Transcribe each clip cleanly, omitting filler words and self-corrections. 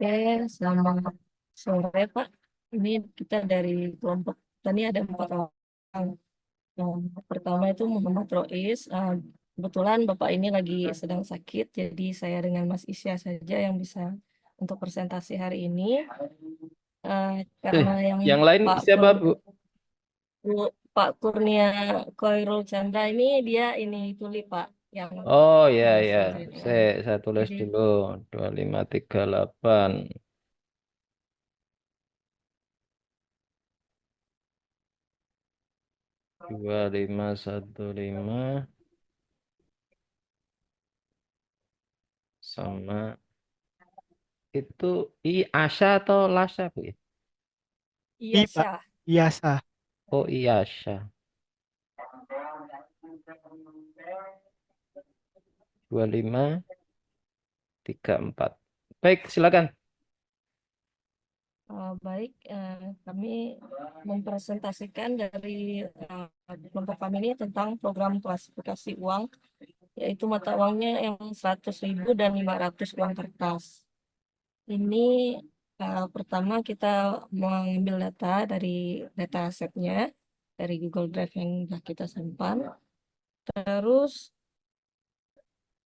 Selamat sore Pak. Ini kita dari kelompok tani ada 4 orang. Pertama itu Muhammad Rois. Kebetulan Bapak ini lagi sedang sakit, jadi saya dengan Mas Isya saja yang bisa untuk presentasi hari ini. Eh, Karena yang yang lain Pak siapa, Kur, Bu? Pak Kurnia Koirul Chandra ini dia ini tuli Pak yang Oh ya ya, biasa jadi. saya tulis Jadi dulu 2538 2515 sama itu I Asya atau Lasa, Bu ya? iya Pak, Syah. biasa. Oh iya Asya 2534. Baik, silakan. Baik, kami mempresentasikan dari kelompok kami ini tentang program klasifikasi uang, yaitu mata uangnya yang 100.000 dan 500 uang kertas. Ini pertama kita mengambil data dari data asetnya, dari Google Drive yang sudah kita simpan. Terus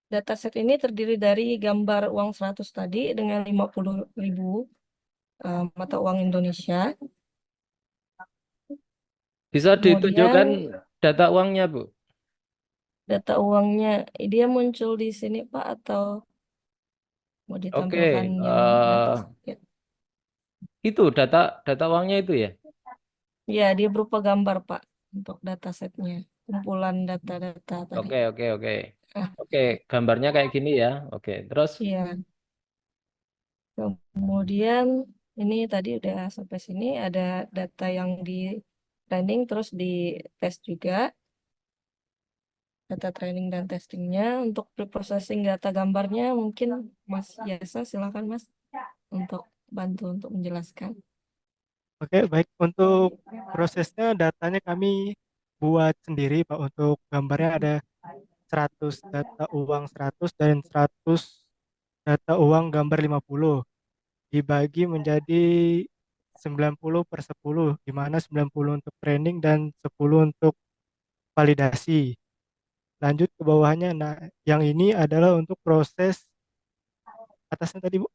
dataset ini terdiri dari gambar uang 100 tadi dengan 50.000 mata uang Indonesia. Bisa ditunjukkan Kemudian data uangnya, Bu? data uangnya dia muncul di sini Pak atau mau Oke, ditampilkan yang di atas? Ya, itu data data uangnya itu ya. ya dia berupa gambar Pak untuk datasetnya, kumpulan data-data tadi. Oke, oke, oke. Ah, Oke, gambarnya kayak gini ya. Oke, terus iya. Kemudian ini tadi udah sampai sini ada data yang di training terus di tes juga data training dan testingnya untuk preprocessing data gambarnya mungkin Mas Yasa silakan Mas untuk bantu untuk menjelaskan. Oke, baik. Untuk prosesnya datanya kami buat sendiri, Pak. Untuk gambarnya ada 100 data uang 100 dan 100 data uang gambar 50. Dibagi menjadi 90/10, di mana 90 untuk training dan 10 untuk validasi. Lanjut ke bawahnya. Nah, yang ini adalah untuk proses atasnya tadi, Bu.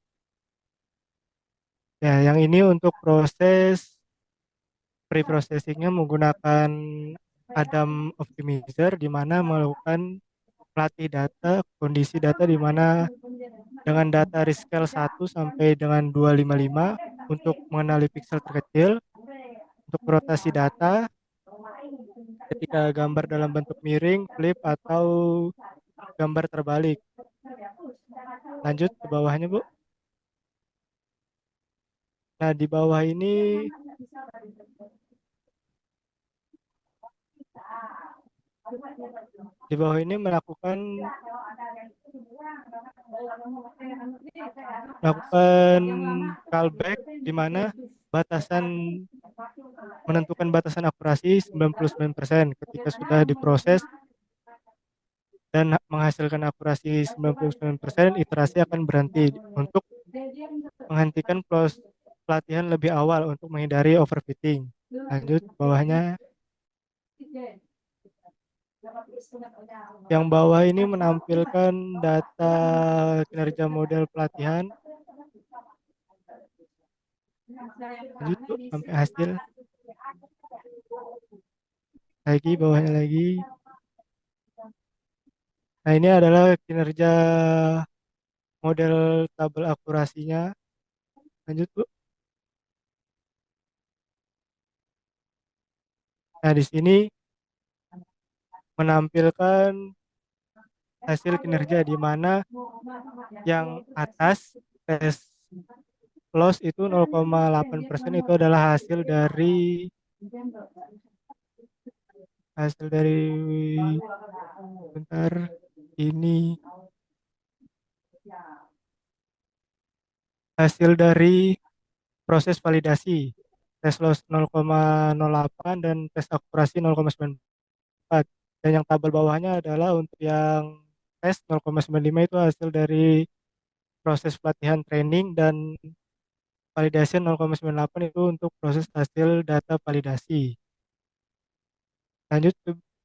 Ya, yang ini untuk proses pre-processingnya menggunakan Adam Optimizer, di mana melakukan melatih data, kondisi data di mana dengan data rescale 1 sampai dengan 255 untuk mengenali pixel terkecil, untuk rotasi data ketika gambar dalam bentuk miring, flip, atau gambar terbalik. Lanjut ke bawahnya, Bu. Nah, di bawah ini melakukan callback, di mana batasan menentukan batasan akurasi 99%. Ketika sudah diproses dan menghasilkan akurasi 99%, iterasi akan berhenti untuk menghentikan pelatihan lebih awal untuk menghindari overfitting. Lanjut bawahnya. Yang bawah ini menampilkan data kinerja model pelatihan. Lanjut, Bu, sampai hasil. Lagi bawahnya lagi. Nah, ini adalah kinerja model tabel akurasinya. Lanjut, Bu. Nah, di sini menampilkan hasil kinerja, di mana yang atas tes loss itu 0,8% itu adalah hasil dari bentar, ini hasil dari proses validasi, tes loss 0,08 dan tes akurasi 0,94. Dan yang tabel bawahnya adalah untuk yang tes 0,95 itu hasil dari proses pelatihan training, dan validasi 0,98 itu untuk proses hasil data validasi. Lanjut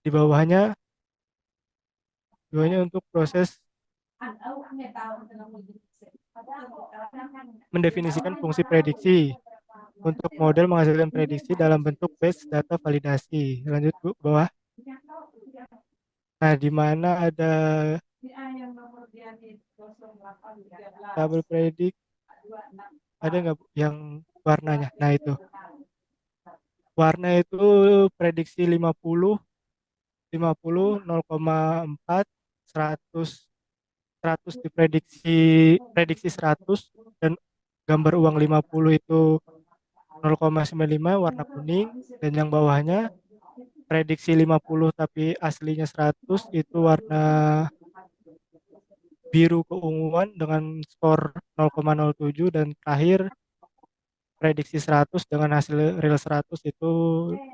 di bawahnya untuk proses mendefinisikan fungsi prediksi untuk model menghasilkan prediksi dalam bentuk batch data validasi. Lanjut Bu, bawah. Nah, di mana ada tabel predik, ada nggak Bu yang warnanya? Nah, itu. Warna itu prediksi 50, 50, 0,4, 100, 100 prediksi 100, dan gambar uang 50 itu 0,95 warna kuning, dan yang bawahnya prediksi 50 tapi aslinya 100 itu warna biru keunguan dengan skor 0,07, dan terakhir prediksi 100 dengan hasil real 100 itu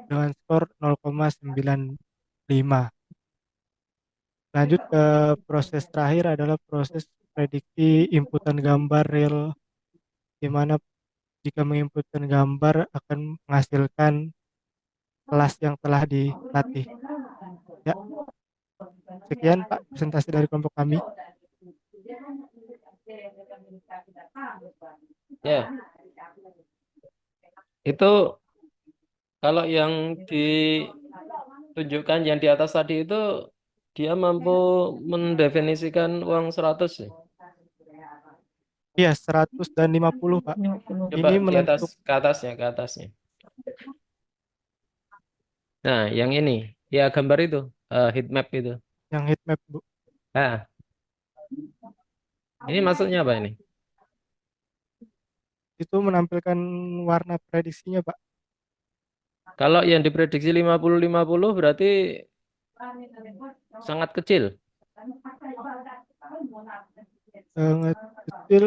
dengan skor 0,95. Lanjut ke proses terakhir adalah proses prediksi inputan gambar real, di mana jika menginputkan gambar akan menghasilkan kelas yang telah dilatih. Ya, sekian Pak presentasi dari kelompok kami. Ya, itu kalau yang ditunjukkan yang di atas tadi itu dia mampu mendefinisikan uang 100 ya? Iya, 100 dan 50 Pak. 50. Coba Ini di atas, menentuk ke atasnya, ke atasnya. Nah, yang ini, ya gambar itu, heat map itu. yang heat map Bu. Nah, ini maksudnya apa ini? Itu menampilkan warna prediksinya Pak. Kalau yang diprediksi 50-50 berarti sangat kecil. Sangat kecil.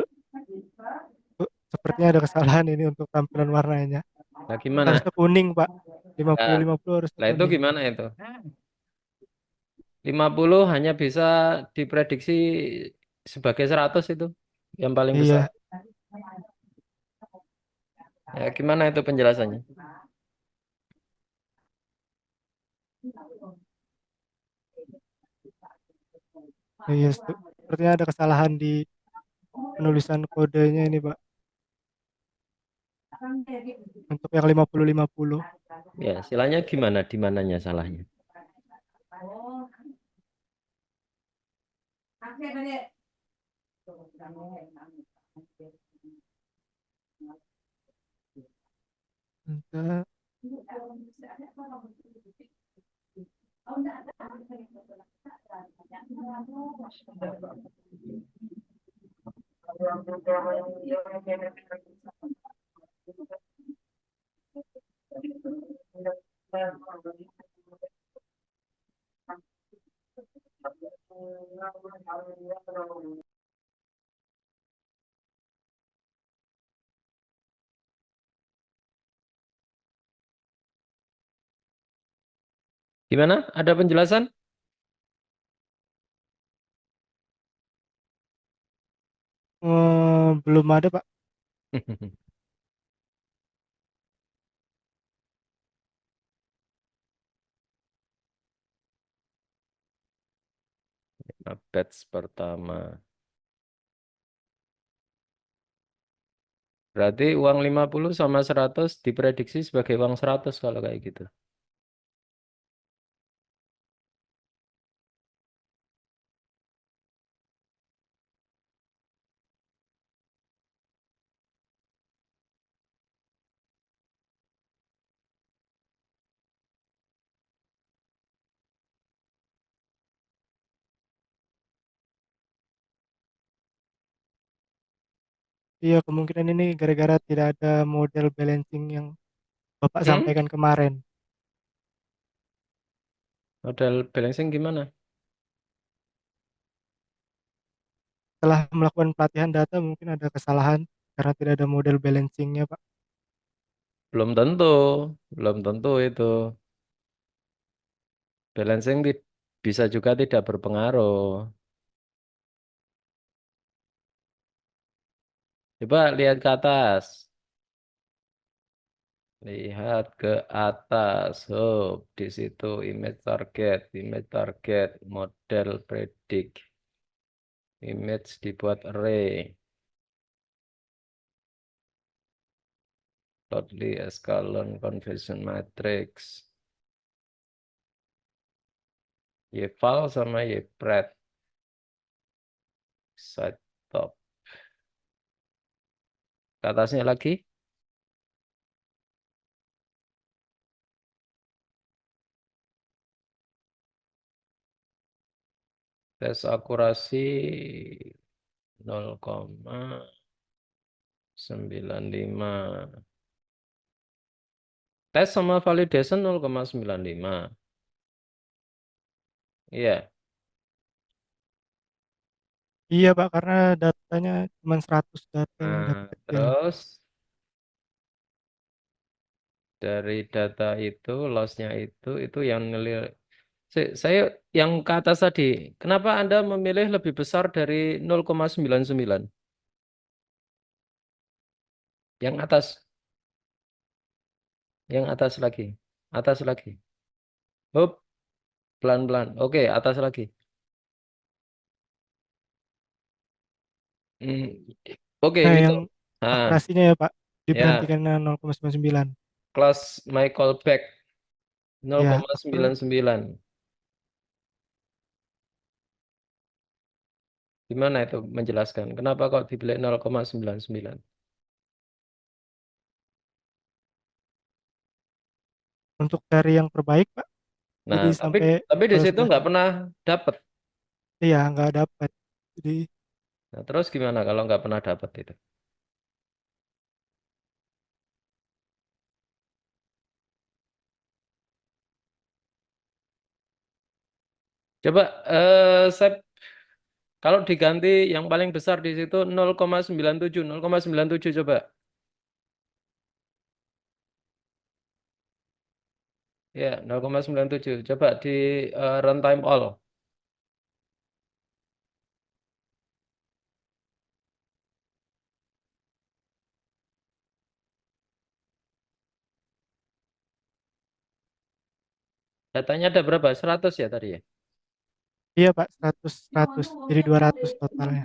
Bu, sepertinya ada kesalahan ini untuk tampilan warnanya. Nah, gimana? Harusnya kuning Pak. Nah, 50-50 harusnya lah itu kuning. gimana itu? 50 hanya bisa diprediksi sebagai 100 itu, yang paling besar. Iya, Ya, gimana itu penjelasannya? iya. Sepertinya ada kesalahan di penulisan kodenya ini Pak. Untuk yang 50-50. Ya, istilahnya gimana? Di mananya salahnya? Bentar. Gimana? Ada penjelasan? Belum ada Pak. Batch pertama. Berarti uang 50 sama 100 diprediksi sebagai uang 100 kalau kayak gitu. Iya, kemungkinan ini gara-gara tidak ada model balancing yang Bapak Hmm? sampaikan kemarin. Model balancing gimana? Setelah melakukan pelatihan data mungkin ada kesalahan karena tidak ada model balancingnya Pak. Belum tentu. Belum tentu itu. Balancing bisa juga tidak berpengaruh. Coba lihat ke atas. Lihat ke atas. Oh, di situ image target, model predik. Image dibuat array. Totally Escalon Conversion Matrix. Yeval sama Yepred. Side top. Ke atasnya lagi. Tes akurasi 0,95. Tes sama validation 0,95. Iya. Iya Pak, karena datanya cuma 100 data yang Nah, dapetin. terus dari data itu, lossnya itu yang nilai. Saya yang ke atas tadi, kenapa Anda memilih lebih besar dari 0,99? Yang atas, yang atas lagi, atas lagi. Hop, pelan-pelan. Oke, atas lagi. Hmm, Oke, Nah, itu. yang Nah, akurasinya ya Pak, ya, diberhentikan 0,99. class my callback Ya, after 0,99. Gimana itu menjelaskan? Kenapa kok dipilih 0,99? untuk cari yang terbaik Pak. Nah, Jadi tapi sampai tapi di kalau situ sudah, nggak pernah dapet. iya nggak dapat. Jadi Nah, terus gimana kalau nggak pernah dapet itu? Coba saya kalau diganti yang paling besar di situ 0,97, 0,97 coba. Ya, 0,97. Coba di runtime all. Datanya ada berapa? 100 ya tadi ya? iya Pak, 100 100. Jadi 200 totalnya.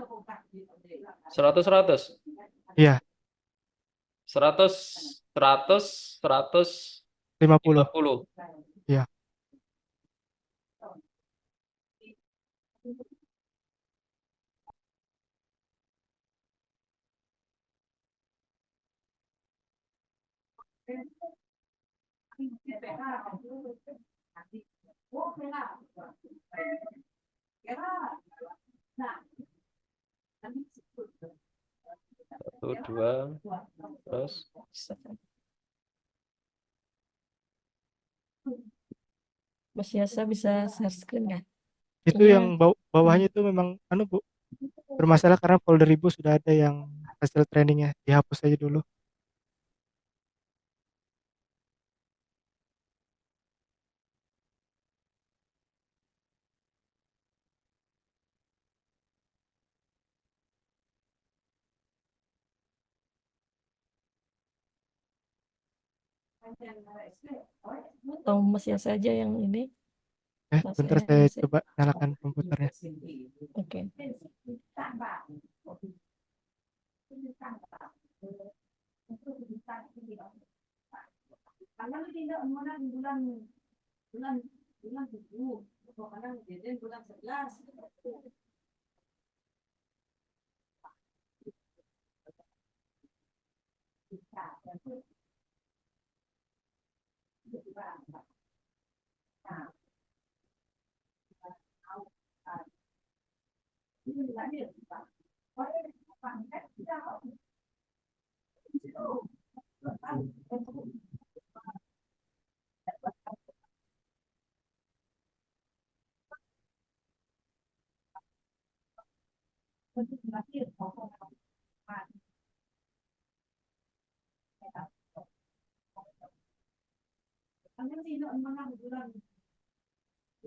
100 100. Iya, 100 100 100 50. 50. Iya. Satu, dua, terus. Mas Yasa bisa share screen nggak? Itu Iya. yang bawahnya itu memang anu Bu, bermasalah karena folder ibu sudah ada yang hasil trainingnya, dihapus aja dulu. Atau Mas Yasa aja yang ini. Mas Bentar saya saya masih. coba nyalakan komputernya. Oke.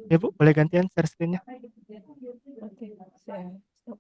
Ya Bu, boleh gantian share screen-nya. Oke, saya stop.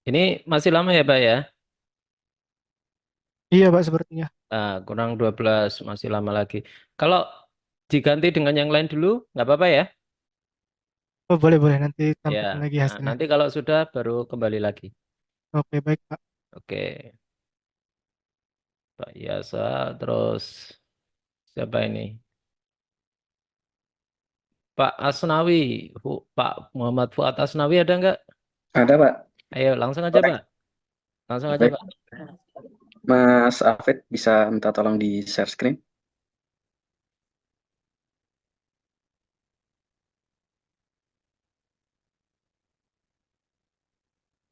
Ini masih lama ya, Pak ya? Iya, Pak, sepertinya. Kurang 12, masih lama lagi. Kalau diganti dengan yang lain dulu, nggak apa-apa ya? Oh, boleh, boleh. Nanti Ya, tampilkan lagi hasilnya. nanti kalau sudah baru kembali lagi. Oke, baik, Pak. Oke, Pak Yasa, terus siapa ini? Pak Asnawi, Pak Muhammad Fuad Asnawi ada nggak? Ada, Pak. Ayo langsung aja, Pak. Langsung aja, Baik. Pak. Mas Afid bisa minta tolong di share screen.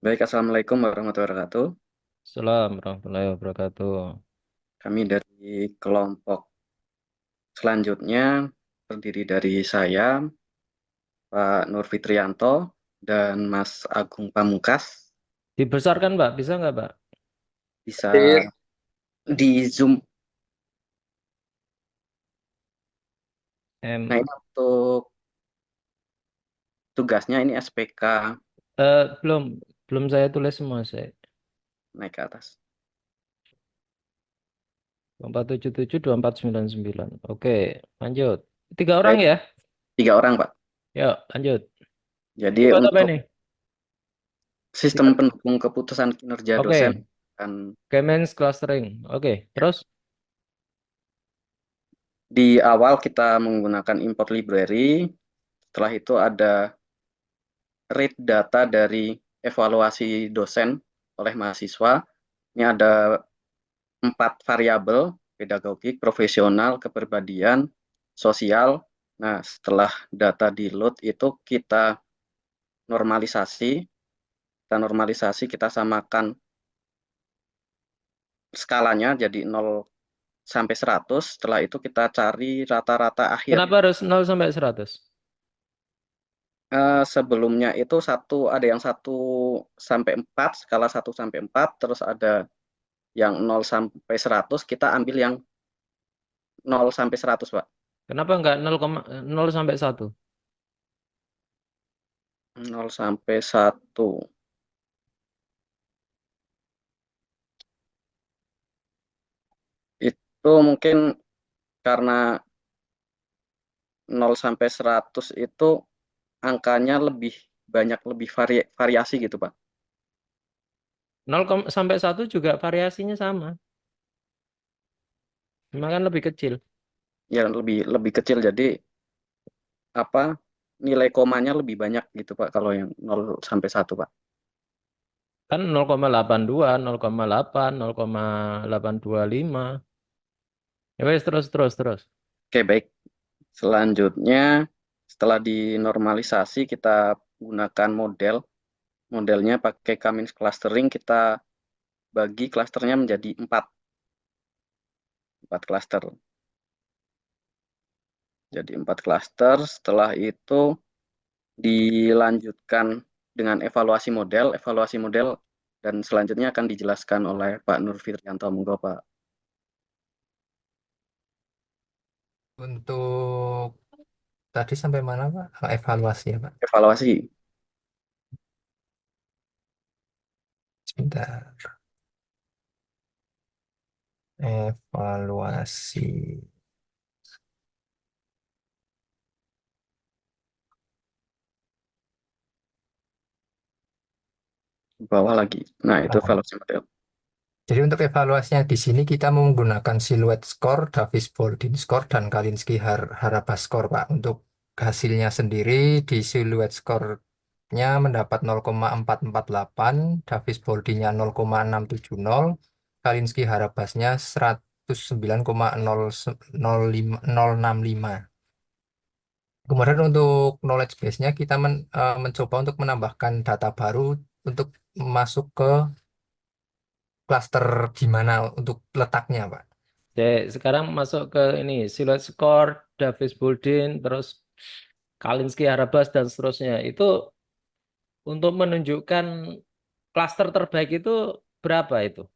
Baik, Assalamualaikum warahmatullahi wabarakatuh. Assalamualaikum warahmatullahi wabarakatuh. Kami dari kelompok selanjutnya terdiri dari saya, Pak Nur Fitrianto, dan Mas Agung Pamungkas. Dibesarkan, Pak? Bisa nggak, Pak? Bisa di Zoom. Nah, ini untuk tugasnya ini SPK Belum, belum saya tulis semua, saya. naik ke atas. 477 2499. Oke, lanjut. 3 orang Baik, ya? 3 orang, Pak. Yuk, lanjut. Jadi Buat apa untuk ini? sistem pendukung keputusan kinerja dosen Oke, kan Kemens clustering. Oke, terus? di awal kita menggunakan import library. Setelah itu ada read data dari evaluasi dosen oleh mahasiswa. Ini ada 4 variabel: pedagogik, profesional, kepribadian, sosial. Nah, setelah data di load itu normalisasi, kita samakan skalanya jadi 0 sampai 100. Setelah itu kita cari rata-rata akhir. Kenapa harus 0 sampai 100? Sebelumnya itu ada yang 1 sampai 4, skala 1 sampai 4, terus ada yang 0 sampai 100, kita ambil yang 0 sampai 100, Pak. Kenapa nggak 0 sampai 1? 0 sampai 1. Itu mungkin karena 0 sampai 100 itu angkanya lebih banyak, lebih variasi gitu, Pak. 0 sampai 1 juga variasinya sama. Cuma kan lebih kecil. Ya lebih lebih kecil, jadi apa nilai komanya lebih banyak gitu, Pak, kalau yang 0 sampai 1, Pak. Kan 0,82, 0,8, 0,825. Ya wes, terus. Oke, baik. Selanjutnya, setelah dinormalisasi, kita gunakan model. Modelnya pakai Cummins clustering, kita bagi klasternya menjadi 4 klaster. Jadi 4 klaster. Setelah itu dilanjutkan dengan evaluasi model, dan selanjutnya akan dijelaskan oleh Pak Nur Fitrianto. Monggo, Pak. Untuk tadi sampai mana Pak? Evaluasi ya Pak. Evaluasi. Sebentar. Evaluasi. Bawah lagi. Nah, itu evaluasi model. Jadi untuk evaluasinya di sini kita menggunakan silhouette score, Davis-Baldwin score, dan Kalinski-Harabas score Pak. Untuk hasilnya sendiri di silhouette score-nya mendapat 0,448, Davis-Baldwin-nya 0,670, Kalinski-Harabasnya 109,065. Kemudian untuk knowledge base-nya kita mencoba untuk menambahkan data baru untuk masuk ke klaster di mana untuk letaknya, Pak. Jadi sekarang masuk ke ini silhouette score, Davis-Baldwin, terus Kalinski, Harabas dan seterusnya. Itu untuk menunjukkan klaster terbaik itu berapa itu?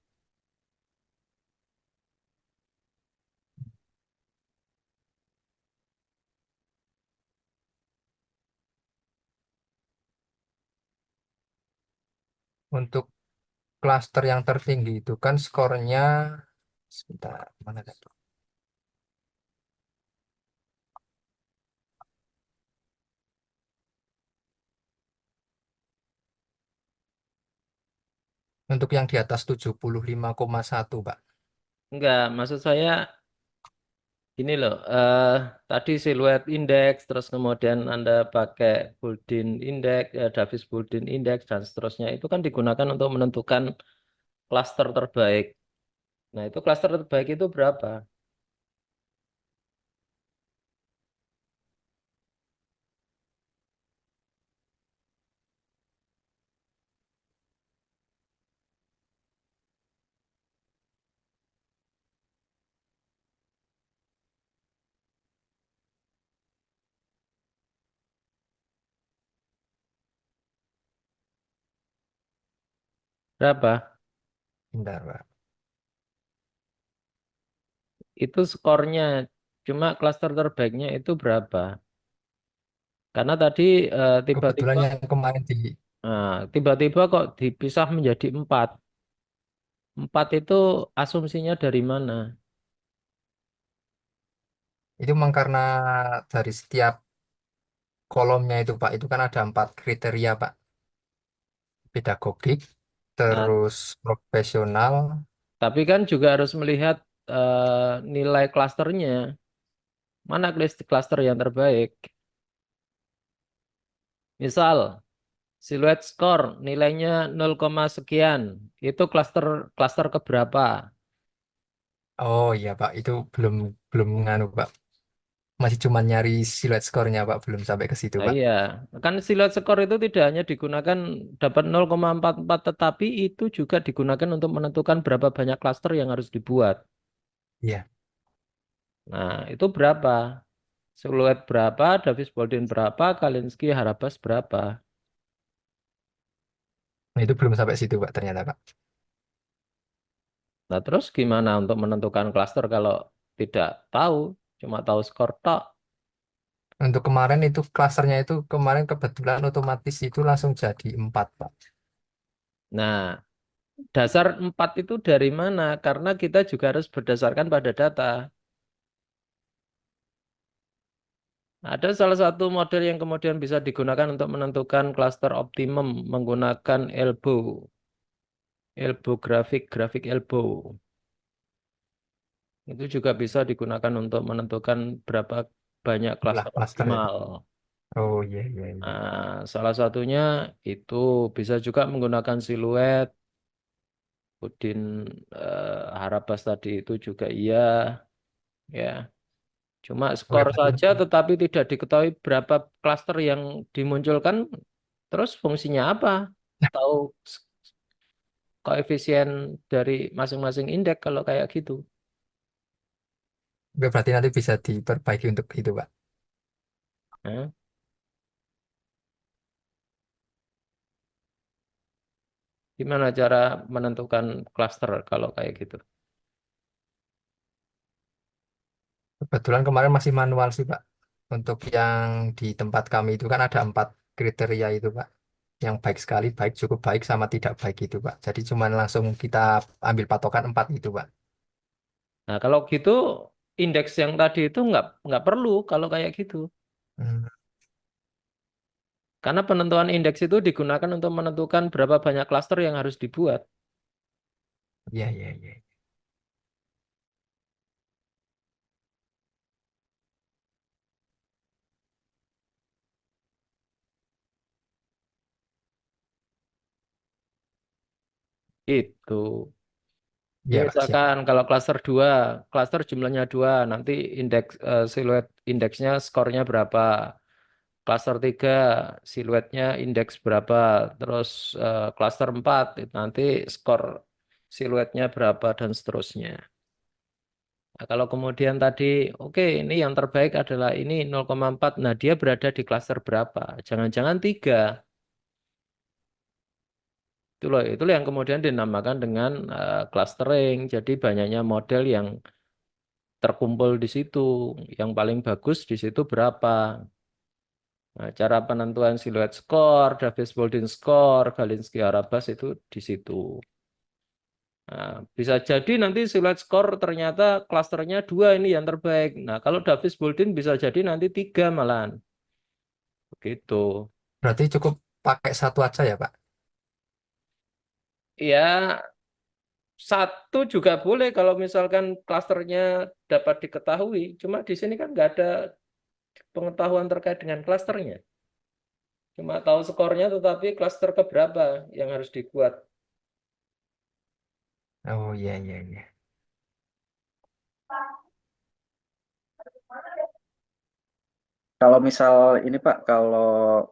Untuk klaster yang tertinggi itu kan skornya sebentar mana tadi? Untuk yang di atas 75,1, Pak. Enggak, maksud saya ini loh, tadi siluet indeks, terus kemudian Anda pakai Baldwin index, Davis Baldwin index dan seterusnya itu kan digunakan untuk menentukan klaster terbaik. Nah, itu klaster terbaik itu berapa? Berapa? Bentar, Pak. Itu skornya. Cuma klaster terbaiknya itu berapa? Karena tadi Kebetulan tiba-tiba yang kemarin tiba-tiba kok dipisah menjadi 4. 4 itu asumsinya dari mana? itu memang karena dari setiap kolomnya itu Pak, itu kan ada 4 kriteria Pak. Pedagogik, Nah, terus profesional. tapi kan juga harus melihat nilai klasternya. Mana klaster yang terbaik? Misal, siluet skor nilainya 0, sekian. Itu klaster klaster keberapa? Oh iya Pak, itu belum belum nganu Pak. Masih cuma nyari siluet skornya Pak, belum sampai ke situ Nah, Pak. iya, kan siluet skor itu tidak hanya digunakan dapat 0,44, tetapi itu juga digunakan untuk menentukan berapa banyak klaster yang harus dibuat. Iya, Nah, itu berapa? Siluet berapa, Davis Baldwin berapa, Kalinsky Harabas berapa? nah, itu belum sampai situ Pak ternyata Pak. Nah, terus gimana untuk menentukan klaster kalau tidak tahu, cuma tahu skor tok? Untuk kemarin itu klasternya itu kemarin kebetulan otomatis itu langsung jadi 4 Pak. Nah, dasar 4 itu dari mana? Karena kita juga harus berdasarkan pada data. Ada salah satu model yang kemudian bisa digunakan untuk menentukan klaster optimum menggunakan grafik elbow. Itu juga bisa digunakan untuk menentukan berapa banyak Jumlah klaster klaster ya Pak. optimal. Oh iya iya iya. Salah satunya itu bisa juga menggunakan siluet, Udin Harabas tadi itu juga iya, ya. Cuma Oke, skor berarti saja tetapi tidak diketahui berapa klaster yang dimunculkan, terus fungsinya apa? Tahu koefisien dari masing-masing indeks kalau kayak gitu. oke, berarti nanti bisa diperbaiki untuk itu Pak. Nah, gimana cara menentukan klaster kalau kayak gitu? Kebetulan kemarin masih manual sih Pak. Untuk yang di tempat kami itu kan ada 4 kriteria itu Pak. Yang baik sekali, baik, cukup baik, sama tidak baik itu Pak. Jadi cuman langsung kita ambil patokan 4 itu Pak. Nah, kalau gitu indeks yang tadi itu nggak perlu kalau kayak gitu. Hmm, Karena penentuan indeks itu digunakan untuk menentukan berapa banyak klaster yang harus dibuat. iya, iya, iya. Itu. Jadi Iya Pak, siap. misalkan kalau klaster jumlahnya 2, nanti siluet indeksnya skornya berapa? Klaster 3 siluetnya indeks berapa? Terus klaster 4 itu nanti skor siluetnya berapa dan seterusnya. Nah, kalau kemudian tadi, oke, ini yang terbaik adalah ini 0,4. Nah, dia berada di klaster berapa? Jangan-jangan 3. Itulah yang kemudian dinamakan dengan clustering. Jadi banyaknya model yang terkumpul di situ. Yang paling bagus di situ berapa? Nah, cara penentuan siluet skor, Davis-Baldwin score, Galinsky-Harabas itu di situ. Nah, bisa jadi nanti siluet skor ternyata klasternya 2 ini yang terbaik. Nah, kalau Davis-Baldwin bisa jadi nanti 3 malahan. Begitu. Berarti cukup pakai satu aja ya Pak? Ya, satu juga boleh kalau misalkan klasternya dapat diketahui. Cuma di sini kan nggak ada pengetahuan terkait dengan klasternya. Cuma tahu skornya tetapi klaster keberapa yang harus dibuat. Oh iya, iya, iya. Kalau misal ini Pak, kalau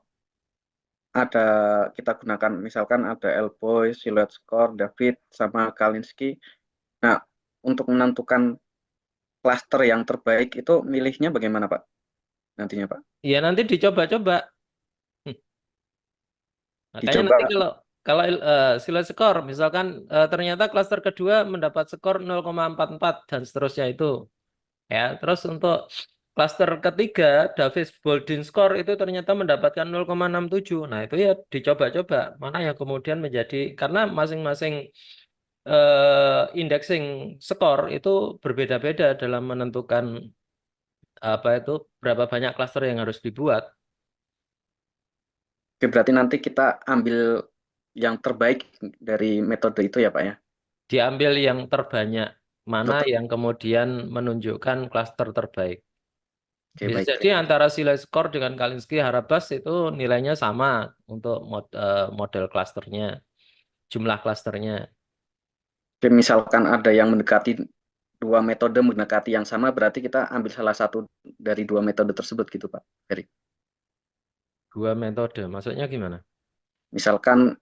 ada kita gunakan misalkan ada Elboy, Silhouette Score, David sama Kalinski. Nah, untuk menentukan klaster yang terbaik itu milihnya bagaimana Pak? Nantinya Pak? Ya nanti dicoba-coba. Hmm. Makanya Dicoba. nanti kalau silent score, misalkan ternyata klaster kedua mendapat skor 0,44 dan seterusnya itu. Ya, terus untuk klaster ketiga, Davis Baldwin score itu ternyata mendapatkan 0,67. Nah, itu ya dicoba-coba. Mana yang kemudian menjadi, karena masing-masing indexing skor itu berbeda-beda dalam menentukan apa itu berapa banyak klaster yang harus dibuat. Oke, berarti nanti kita ambil yang terbaik dari metode itu ya Pak ya? Diambil yang terbanyak, mana Tetap. yang kemudian menunjukkan klaster terbaik. Oke, Bisa baik. jadi antara Silent Score dengan Kalinski Harabas itu nilainya sama untuk model klasternya, jumlah klasternya. Oke, misalkan ada yang mendekati dua metode mendekati yang sama, berarti kita ambil salah satu dari dua metode tersebut gitu Pak Ferry. Dua metode, maksudnya gimana? Misalkan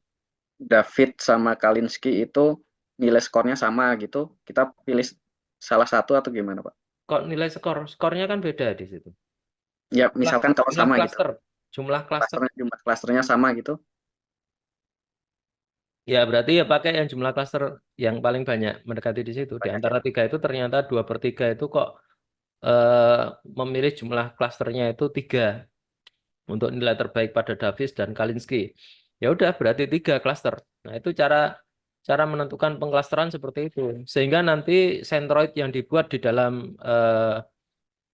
David sama Kalinski itu nilai skornya sama gitu, kita pilih salah satu atau gimana Pak? Kok nilai skor? Skornya kan beda di situ. Ya, Jumlah, misalkan kalau jumlah sama gitu, klaster, jumlah klaster. jumlah klasternya sama gitu. Ya berarti ya pakai yang jumlah klaster yang paling banyak mendekati di situ. Di Banyak ya. antara tiga itu ternyata 2/3 itu kok eh, memilih jumlah klasternya itu 3 untuk nilai terbaik pada Davis dan Kalinski. Ya udah berarti 3 klaster. Nah itu cara cara menentukan pengklasteran seperti itu. Sehingga nanti centroid yang dibuat di dalam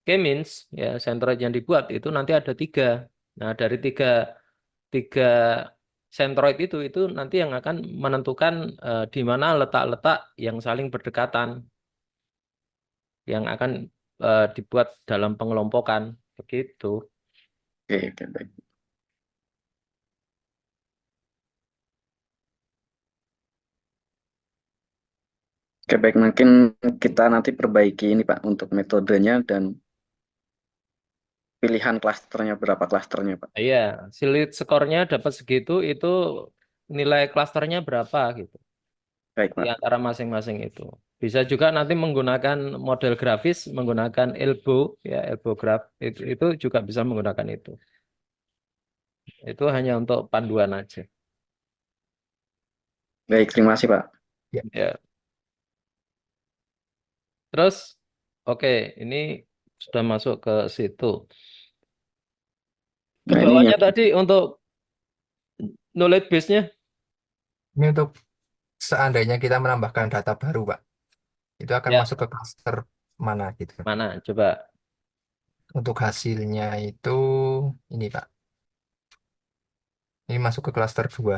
K-means ya centroid yang dibuat itu nanti ada 3. Nah dari tiga centroid itu nanti yang akan menentukan di mana letak-letak yang saling berdekatan yang akan dibuat dalam pengelompokan begitu. Oke, oke, baik. Oke, baik. Mungkin kita nanti perbaiki ini Pak untuk metodenya dan pilihan klasternya, berapa klasternya Pak. Iya, silit skornya dapat segitu itu nilai klasternya berapa gitu Baik di Pak. antara masing-masing itu. Bisa juga nanti menggunakan model grafis, menggunakan elbow ya, elbow graph itu juga bisa menggunakan itu. Itu hanya untuk panduan aja. Baik, terima kasih Pak. Ya, Ya. Terus, oke, ini sudah masuk ke situ. Ke Nah, ini bawahnya yang tadi untuk knowledge base-nya ini untuk seandainya kita menambahkan data baru, Pak, itu akan ya masuk ke klaster mana gitu. mana? Coba Untuk hasilnya itu ini, Pak. Ini masuk ke klaster 2.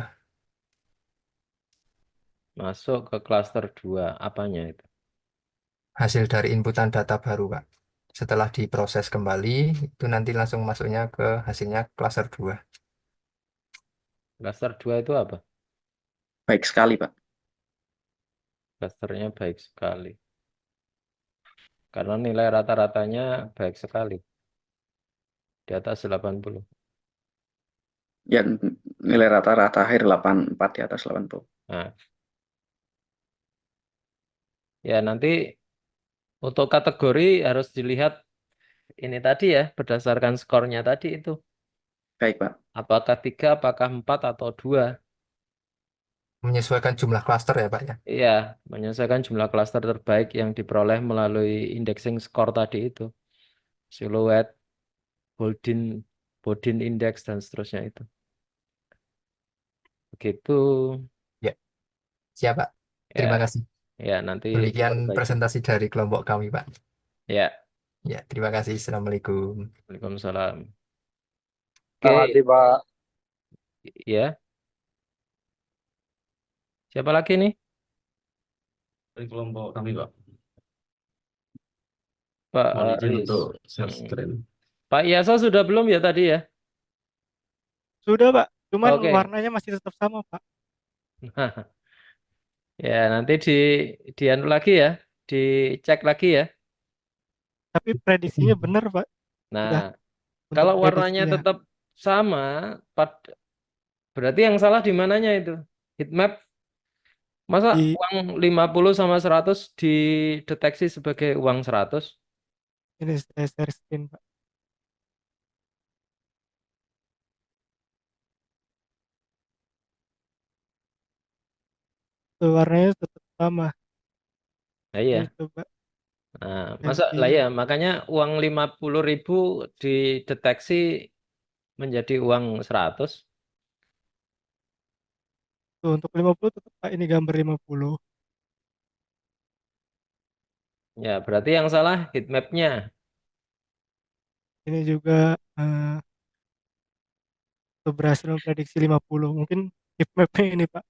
masuk ke klaster 2. Apanya itu? Hasil dari inputan data baru, Pak. Setelah diproses kembali, itu nanti langsung masuknya ke hasilnya klaster 2. Klaster 2 itu apa? baik sekali Pak. Klasternya baik sekali. Karena nilai rata-ratanya baik sekali. Di atas 80. Ya, nilai rata-rata akhir 84 di atas 80. Nah, ya nanti untuk kategori harus dilihat ini tadi ya, berdasarkan skornya tadi itu. Baik Pak. Apakah 3, apakah 4, atau 2. Menyesuaikan jumlah klaster ya, Pak ya. Iya, menyelesaikan jumlah klaster terbaik yang diperoleh melalui indexing score tadi itu. Silhouette, Boldin, Bodin Index, dan seterusnya itu. Begitu. Ya, siap, Pak. Ya, Terima kasih. ya nanti Demikian diperbaiki. presentasi dari kelompok kami, Pak. Ya, Ya, terima kasih. Assalamualaikum. Waalaikumsalam. Terima Oke, kasih, Pak. ya. Siapa lagi nih? Dari kelompok kami, Pak. Pak Mohon izin Aris. untuk share Hmm. screen. Pak Yasa sudah belum ya tadi ya? Sudah, Pak. Cuman Oke. warnanya masih tetap sama, Pak. Ya, nanti di anu lagi ya, dicek lagi ya. Tapi prediksinya benar, Pak. Sudah. Nah, untuk Kalau warnanya prediksinya. tetap sama, berarti yang salah di mananya itu? Heat map, masa Di uang 50 sama 100 dideteksi sebagai uang 100? ini saya share screen, Pak. Tuh, warnanya tetap sama. Nah, iya. Ini coba Nah, masa ganti. lah ya, makanya uang 50.000 dideteksi menjadi uang 100. Tuh, untuk 50 tetap Pak, ini gambar 50. Ya, berarti yang salah heat map-nya. Ini juga tuh berhasil memprediksi 50. Mungkin heat map-nya ini Pak,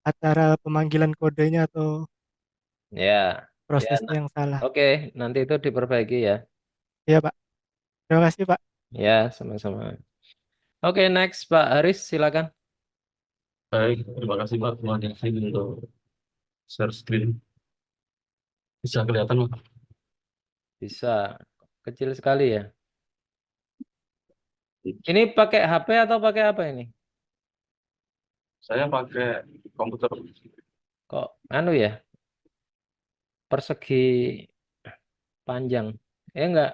antara pemanggilan kodenya atau Ya, ya. prosesnya yang salah. Oke, nanti itu diperbaiki ya. Iya Pak. Terima kasih Pak. Ya, sama-sama. Oke, next Pak Haris, silakan. Baik, terima kasih Pak. Terima kasih untuk share screen. Bisa kelihatan Pak? Bisa. Kecil sekali ya. Ini pakai HP atau pakai apa ini? Saya pakai komputer. Kok anu ya? Persegi panjang. Enggak.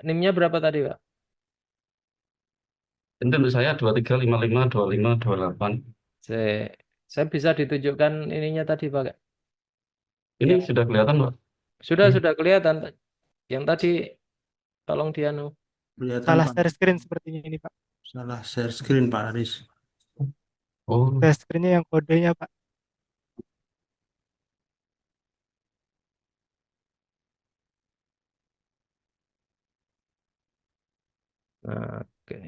NIM-nya berapa tadi, Pak? Ini untuk saya 2355 2528. Saya, saya bisa ditunjukkan ininya tadi, Pak. Ini Yang sudah kelihatan Pak? sudah kelihatan. Yang tadi tolong dianu. Kelihatan Salah Pak. share screen sepertinya ini Pak. Salah share screen Pak Aris. Oh, Share screen-nya yang kodenya Pak. Oke.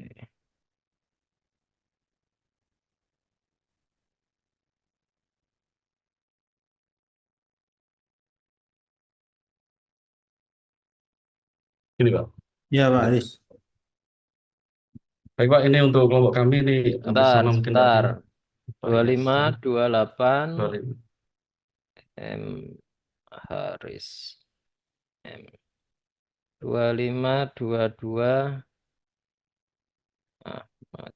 ini Pak. Ya Pak Aris. Baik Pak, ini untuk kelompok kami ini hampir Sebentar, sama mungkin tadi. sebentar. Pak Ilyas. 25, 28, 25. M Haris. M 25, 22, Ahmad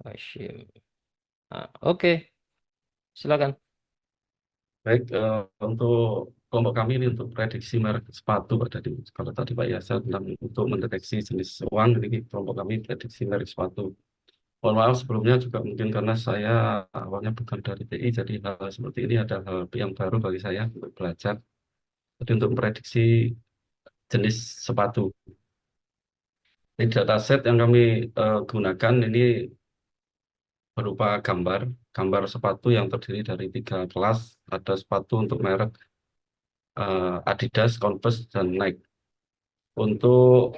Hashim. Oke, silakan. Baik, untuk kelompok kami ini untuk prediksi merek sepatu Pak tadi. Kalau tadi Pak Yasa tentang untuk mendeteksi jenis uang, ini kelompok kami prediksi merek sepatu. Mohon maaf sebelumnya juga mungkin karena saya awalnya bukan dari TI, jadi hal seperti ini ada hal yang baru bagi saya untuk belajar. Jadi untuk memprediksi jenis sepatu. Ini dataset yang kami gunakan ini berupa gambar sepatu yang terdiri dari 3 kelas. Ada sepatu untuk merek Adidas, Converse, dan Nike. Untuk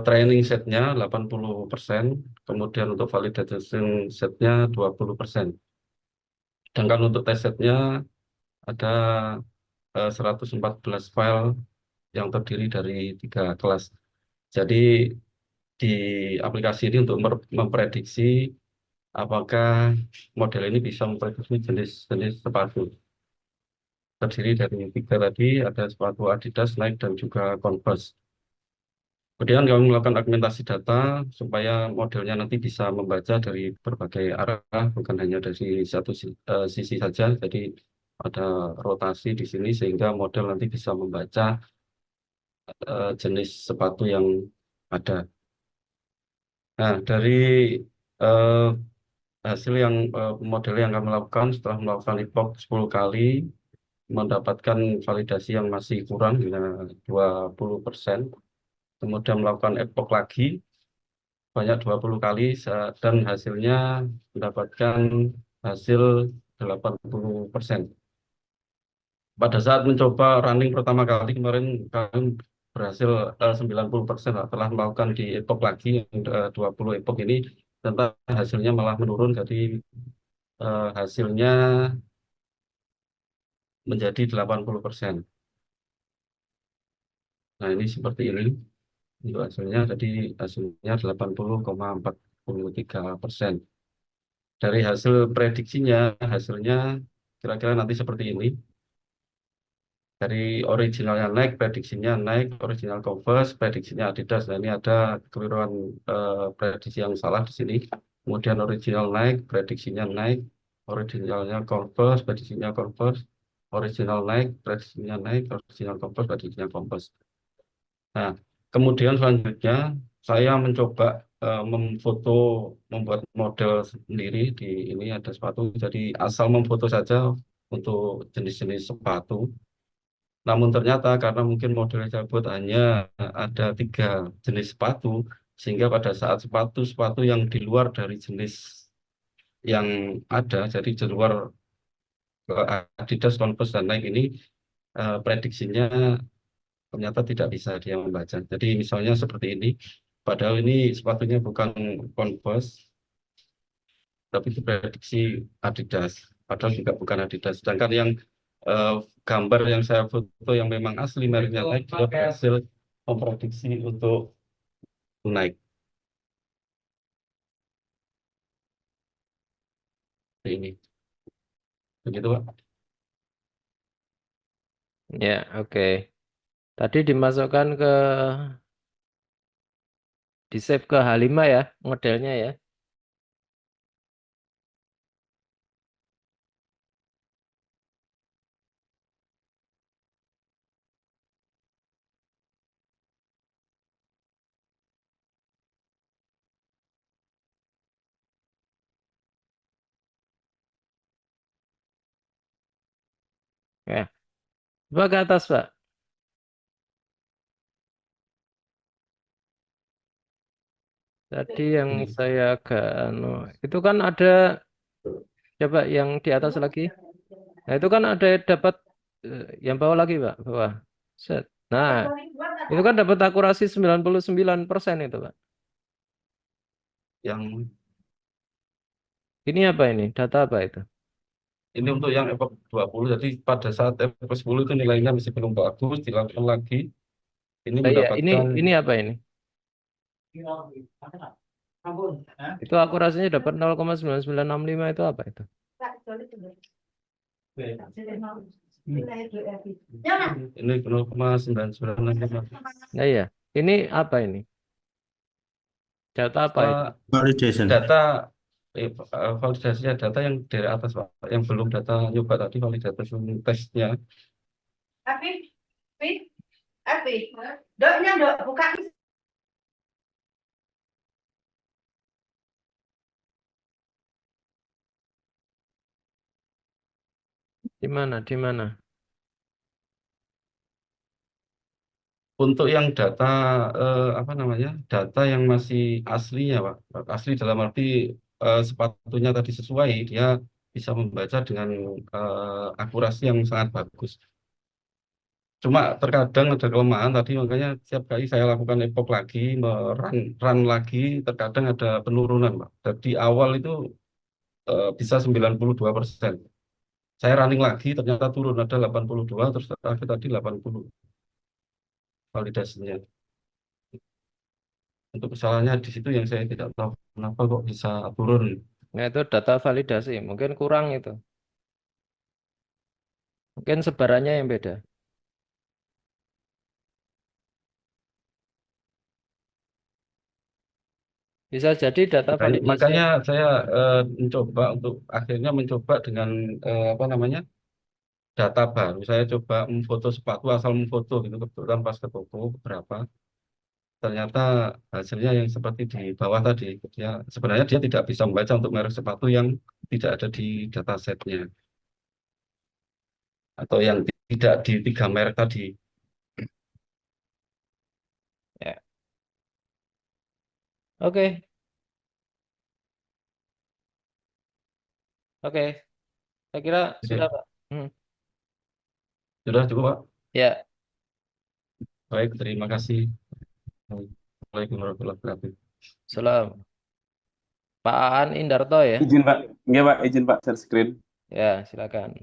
training setnya 80%, kemudian untuk validation setnya 20%. Sedangkan untuk test setnya ada 114 file yang terdiri dari 3 kelas. Jadi di aplikasi ini untuk memprediksi apakah model ini bisa memprediksi jenis-jenis sepatu. Terdiri dari 3 tadi, ada sepatu Adidas, Nike, dan juga Converse. Kemudian kami melakukan augmentasi data supaya modelnya nanti bisa membaca dari berbagai arah, bukan hanya dari satu sisi saja. Jadi ada rotasi di sini sehingga model nanti bisa membaca jenis sepatu yang ada. Nah, dari eh, hasil yang model yang kami lakukan setelah melakukan epoch 10 kali, mendapatkan validasi yang masih kurang, hanya 20%. Kemudian melakukan epoch lagi, banyak 20 kali, dan hasilnya mendapatkan hasil 80%. Pada saat mencoba running pertama kali kemarin, kami berhasil 90% lah. Telah melakukan di epoch lagi, 20 epoch ini, tentang hasilnya malah menurun, jadi hasilnya menjadi 80%. Nah, ini seperti ini. Untuk hasilnya, jadi hasilnya 80,43%. Dari hasil prediksinya, hasilnya kira-kira nanti seperti ini. Dari originalnya naik, prediksinya naik, original Converse, prediksinya Adidas. Nah, ini ada kekeliruan prediksi yang salah di sini. Kemudian original naik, prediksinya naik, originalnya Converse, prediksinya Converse, original naik, prediksinya naik, original Converse, prediksinya Converse. Nah, kemudian selanjutnya saya mencoba memfoto, membuat model sendiri di ini ada sepatu. Jadi asal memfoto saja untuk jenis-jenis sepatu. Namun ternyata karena mungkin model yang saya buat hanya ada 3 jenis sepatu, sehingga pada saat sepatu-sepatu yang di luar dari jenis yang ada, jadi di luar Adidas, Converse, dan Nike ini prediksinya ternyata tidak bisa dia membaca. Jadi misalnya seperti ini, padahal ini sepatunya bukan Converse, tapi itu prediksi Adidas. Padahal juga bukan Adidas. Sedangkan yang eh, gambar yang saya foto yang memang asli mereknya Nike, dia berhasil memprediksi untuk Nike. Ini, begitu Pak. Ya, oke. Tadi dimasukkan ke di save ke H5 ya, modelnya ya. Ya, coba ke atas, Pak. Tadi yang saya agak itu kan ada, coba yang di atas lagi. Nah, itu kan ada dapat yang bawah lagi, Pak, bawah. Set. Nah, itu kan dapat akurasi 99% itu, Pak. Yang Ini apa ini? Data apa itu? ini untuk yang Epoch 20, jadi pada saat Epoch 10 itu nilainya masih belum bagus, dilakukan lagi, ini Nah, iya, mendapatkan ini apa ini? Itu akurasinya dapat 0,9965 itu apa itu? ini 0,9965. Nah, iya. Ini apa ini? Data apa itu? Validation. Data validasinya data yang dari atas Pak, yang belum data nyoba tadi validasi tesnya. Di mana? Di mana? Untuk yang data apa namanya, data yang masih aslinya Pak, asli dalam arti sepatunya tadi sesuai, dia bisa membaca dengan akurasi yang sangat bagus. Cuma terkadang ada kelemahan tadi, makanya setiap kali saya lakukan epoch lagi, run lagi, terkadang ada penurunan Pak. Dari awal itu bisa 92%. Saya running lagi, ternyata turun ada 82, terus terakhir tadi 80 validasinya. Untuk kesalahannya di situ yang saya tidak tahu kenapa kok bisa turun. Nah, itu data validasi. Mungkin kurang itu. Mungkin sebarannya yang beda. Bisa jadi data validasi. Makanya saya mencoba dengan apa namanya, data baru. Saya coba memfoto sepatu, asal memfoto gitu, kebetulan pas ke toko beberapa. Ternyata hasilnya yang seperti di bawah tadi. Sebenarnya dia tidak bisa membaca untuk merek sepatu yang tidak ada di datasetnya atau yang tidak di 3 merek tadi. Ya. Oke. Oke. Saya kira sudah, Oke. Pak. Hmm. Sudah cukup Pak? Ya, Baik, terima kasih. Assalamualaikum warahmatullahi wabarakatuh. salam. Pak Aan Indarto ya. Izin Pak, enggak Pak, izin Pak share screen. Ya, silakan.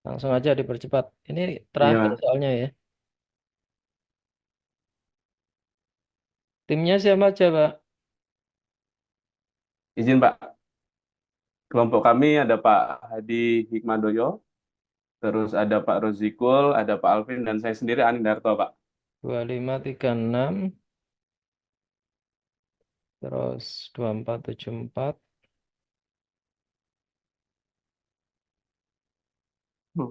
Langsung aja dipercepat. Ini Iya terakhir Mas, soalnya ya. Timnya siapa aja, Pak? izin Pak. Kelompok kami ada Pak Hadi Hikmadoyo, terus ada Pak Rozikul, ada Pak Alvin, dan saya sendiri Anindarto, Pak. 2536, terus 2474, Hmm.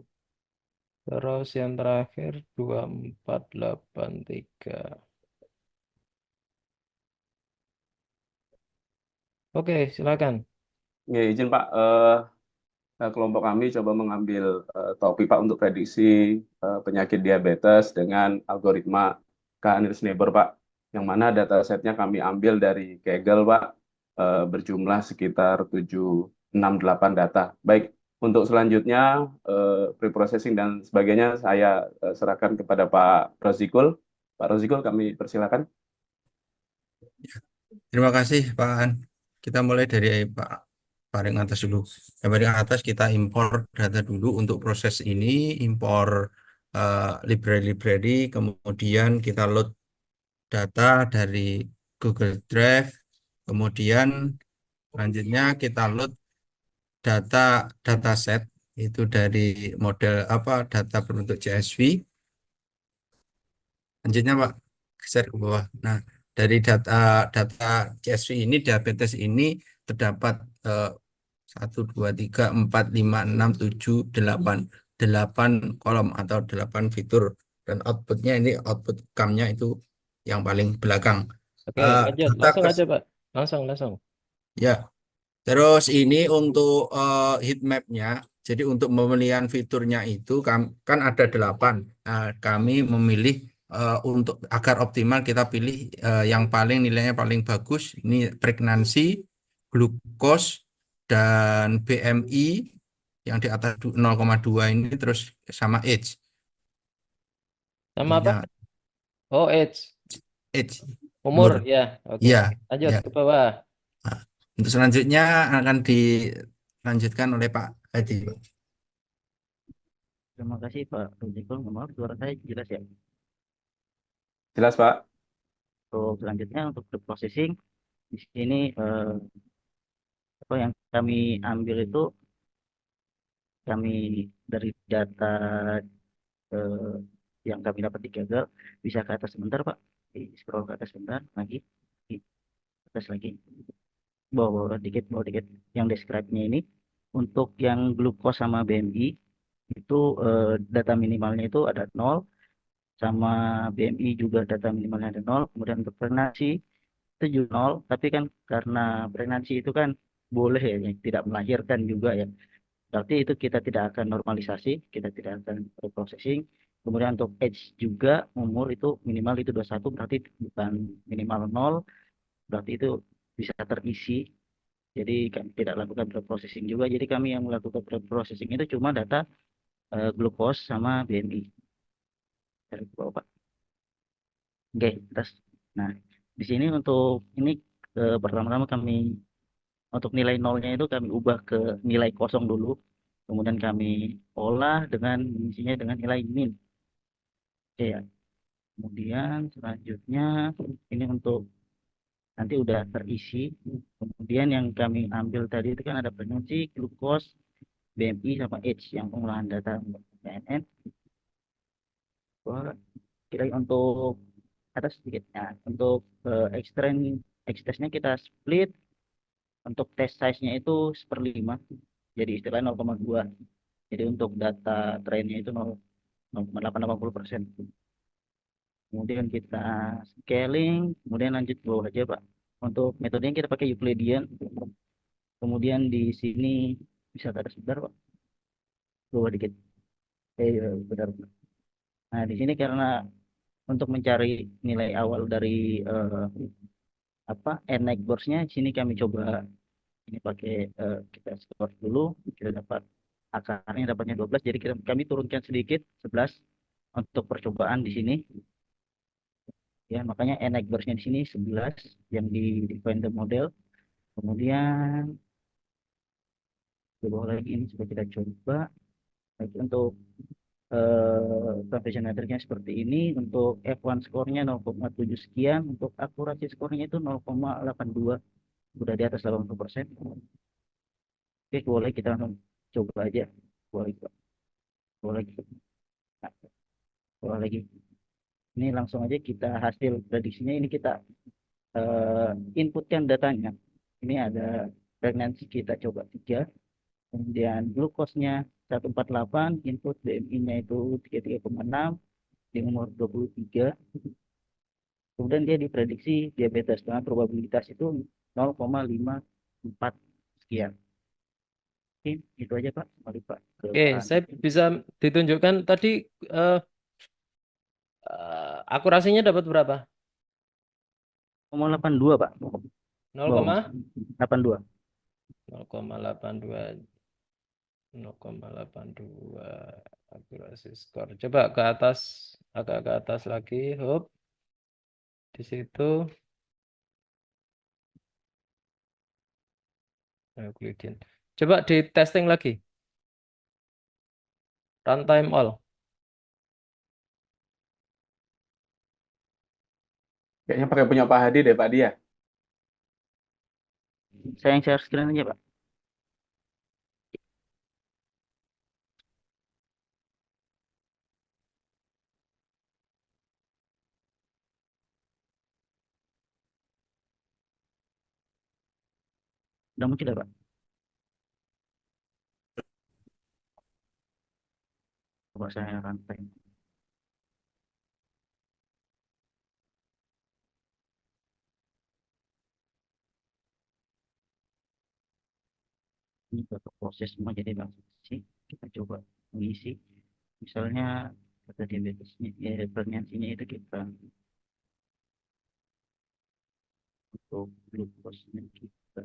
terus yang terakhir 2483. Oke, silakan. Ya, izin Pak, kelompok kami coba mengambil topik Pak untuk prediksi penyakit diabetes dengan algoritma K-Nielsen-Neber Pak, yang mana datasetnya kami ambil dari Kaggle Pak, berjumlah sekitar 768 data. Baik, untuk selanjutnya preprocessing dan sebagainya saya serahkan kepada Pak Rozikul. Pak Rozikul, kami persilakan. Terima kasih Pak An. Kita mulai dari Pak paling atas dulu. Yang paling atas kita impor data dulu untuk proses ini, impor library-library, kemudian kita load data dari Google Drive, kemudian selanjutnya kita load data dataset itu dari model data berbentuk CSV. Lanjutnya Pak, geser ke bawah. Nah, dari data data CSV ini, diabetes ini terdapat 1, 2, 3, 4, 5, 6, 7, 8 kolom atau 8 fitur. Dan outputnya ini, output CAM-nya itu yang paling belakang. Oke, lanjut. Data Langsung aja, Pak. Langsung. Ya, terus ini untuk heat map-nya. Jadi untuk pemilihan fiturnya itu kan ada 8. Nah, kami memilih untuk agar optimal kita pilih yang paling nilainya paling bagus. Ini pregnancy, glukos, dan BMI yang di atas 0,2 ini, terus sama age. Sama apa? Nah, Oh, age. age, Umur, umur. ya. Oke. Ya, Lanjut ya. ke bawah. Nah, untuk selanjutnya akan dilanjutkan oleh Pak Hadi. Terima kasih Pak Ruzikul. Mohon maaf suara saya jelas ya. Jelas, Pak. Untuk selanjutnya untuk the processing di sini apa yang kami ambil itu kami dari data eh, yang kami dapat di Kaggle. Bisa ke atas sebentar Pak. Scroll ke atas sebentar lagi. Di atas lagi. Bawah dikit. Yang describe-nya ini untuk yang glukos sama BMI itu data minimalnya itu ada 0, sama BMI juga data minimalnya ada 0. Kemudian untuk pregnancy itu juga 0, tapi kan karena pregnancy itu kan boleh ya, yang tidak melahirkan juga ya. Berarti itu kita tidak akan normalisasi, kita tidak akan processing. Kemudian untuk age juga, umur itu minimal itu 21, berarti bukan minimal 0, berarti itu bisa terisi. Jadi kami tidak lakukan processing juga. Jadi kami yang melakukan processing itu cuma data glukos sama BMI. Dari bawah, Pak. Oke, terus. Nah, di sini untuk ini pertama-tama kami untuk nilai nolnya itu kami ubah ke nilai kosong dulu. Kemudian kami olah dengan isinya dengan nilai min. Oke ya. Kemudian selanjutnya ini untuk nanti udah terisi. Kemudian yang kami ambil tadi itu kan ada pregnancy, glukos, BMI sama age yang pengolahan data PNN. Kira untuk atas sedikit. Nah, untuk X-testnya kita split. Untuk test size-nya itu 1/5. Jadi istilahnya 0,2. Jadi untuk data trennya itu 0,880%. Kemudian kita scaling, kemudian lanjut ke bawah aja Pak. Untuk metodenya kita pakai Euclidean. Kemudian di sini bisa ke atas sebentar Pak. Bawah dikit. Benar. Nah, di sini karena untuk mencari nilai awal dari neighbors-nya, di sini kami coba ini pakai kita store dulu, kita dapat akarnya dapatnya 12, jadi kami turunkan sedikit 11 untuk percobaan di sini ya, makanya neighbors-nya di sini 11 yang di define the model. Kemudian coba lagi ini coba kita coba lagi untuk confession metricnya seperti ini. Untuk F1 skornya 0,7 sekian, untuk akurasi skornya itu 0,82, udah di atas 80%. Oke, boleh kita langsung coba aja, boleh Pak. Bawah lagi. Nah, bawah lagi. Ini langsung aja kita hasil prediksinya, ini kita inputkan datanya. Ini ada pregnancy kita coba 3, kemudian glukosnya 148, input BMI-nya itu 33,6 di umur 23. Kemudian dia diprediksi diabetes dengan probabilitas itu 0,54 sekian. Oke, itu aja Pak. Mari Pak ke Oke, Pak saya Andi. bisa ditunjukkan tadi akurasinya dapat berapa? 0,82 Pak. 0,82. 0,82. 0,82 akurasi skor. Coba ke atas, agak ke atas lagi, hop. Di situ. Euclidean. Coba di testing lagi. Runtime all. Kayaknya pakai punya Pak Hadi deh Pak Dia. Saya yang share screen aja Pak. Udah muncul ya Pak? Coba saya runtime. Ini untuk proses semua jadi langsung sih. Kita coba mengisi. Misalnya kata diabetesnya, ya pregnancy-nya itu kita untuk glukosnya kita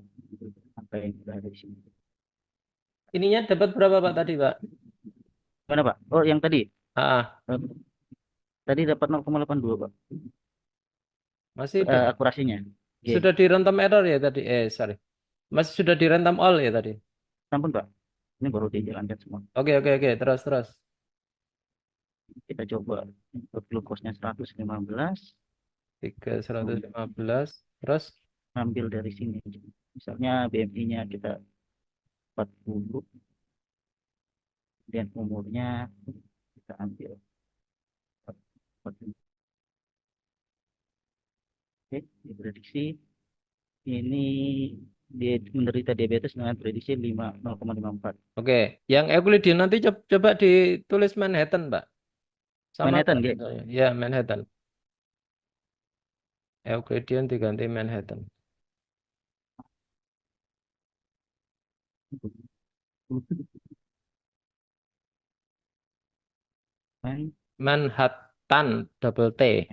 apa yang ada di sini. Ininya dapat berapa Pak tadi Pak? Mana Pak? Oh yang tadi. Ah, Tadi dapat 0,82 Pak. masih itu. Akurasinya. Oke. Sudah di runtime error ya tadi. Sorry. Masih sudah di runtime all ya tadi. Sampun Pak. Ini baru dijalankan semua. Oke. Terus. Kita coba untuk glukosnya 115. 115. Terus Ambil dari sini. Misalnya BMI-nya kita 40. Dan umurnya kita ambil 40. Oke, diprediksi ini dia menderita diabetes dengan prediksi 0,54. Oke, yang Euclidean nanti coba ditulis Manhattan, Pak. Sama Manhattan, Pak. Ge. Ya, Manhattan. Euclidean diganti Manhattan. Manhattan, double T.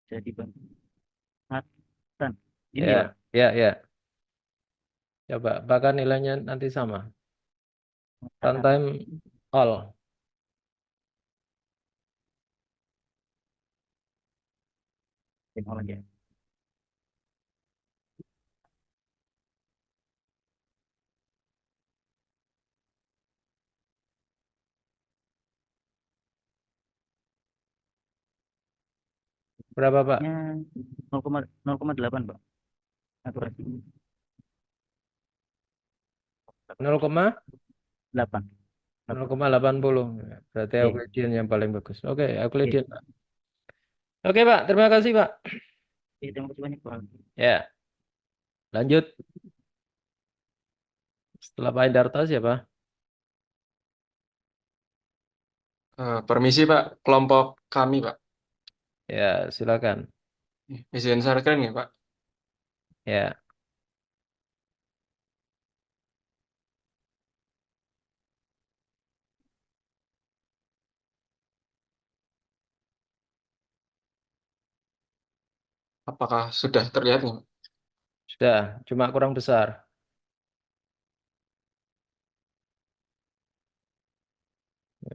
Jadi Manhattan. Ini ya. Ya. Coba, apakah nilainya nanti sama? Runtime all. Teknologi. Berapa, Pak? 0,8 Pak. Akurasi. 0,8. 0,80. Berarti Oke. Euclidean yang paling bagus. Oke, Euclidean, Pak. Oke, Pak. Terima kasih, Pak. Oke, terima kasih banyak Pak. Ya. Lanjut. Setelah Pak Indarto siapa? Permisi Pak, kelompok kami Pak. Ya, silakan. Izin share ya Pak. Ya. Apakah sudah terlihat nih? Sudah, cuma kurang besar.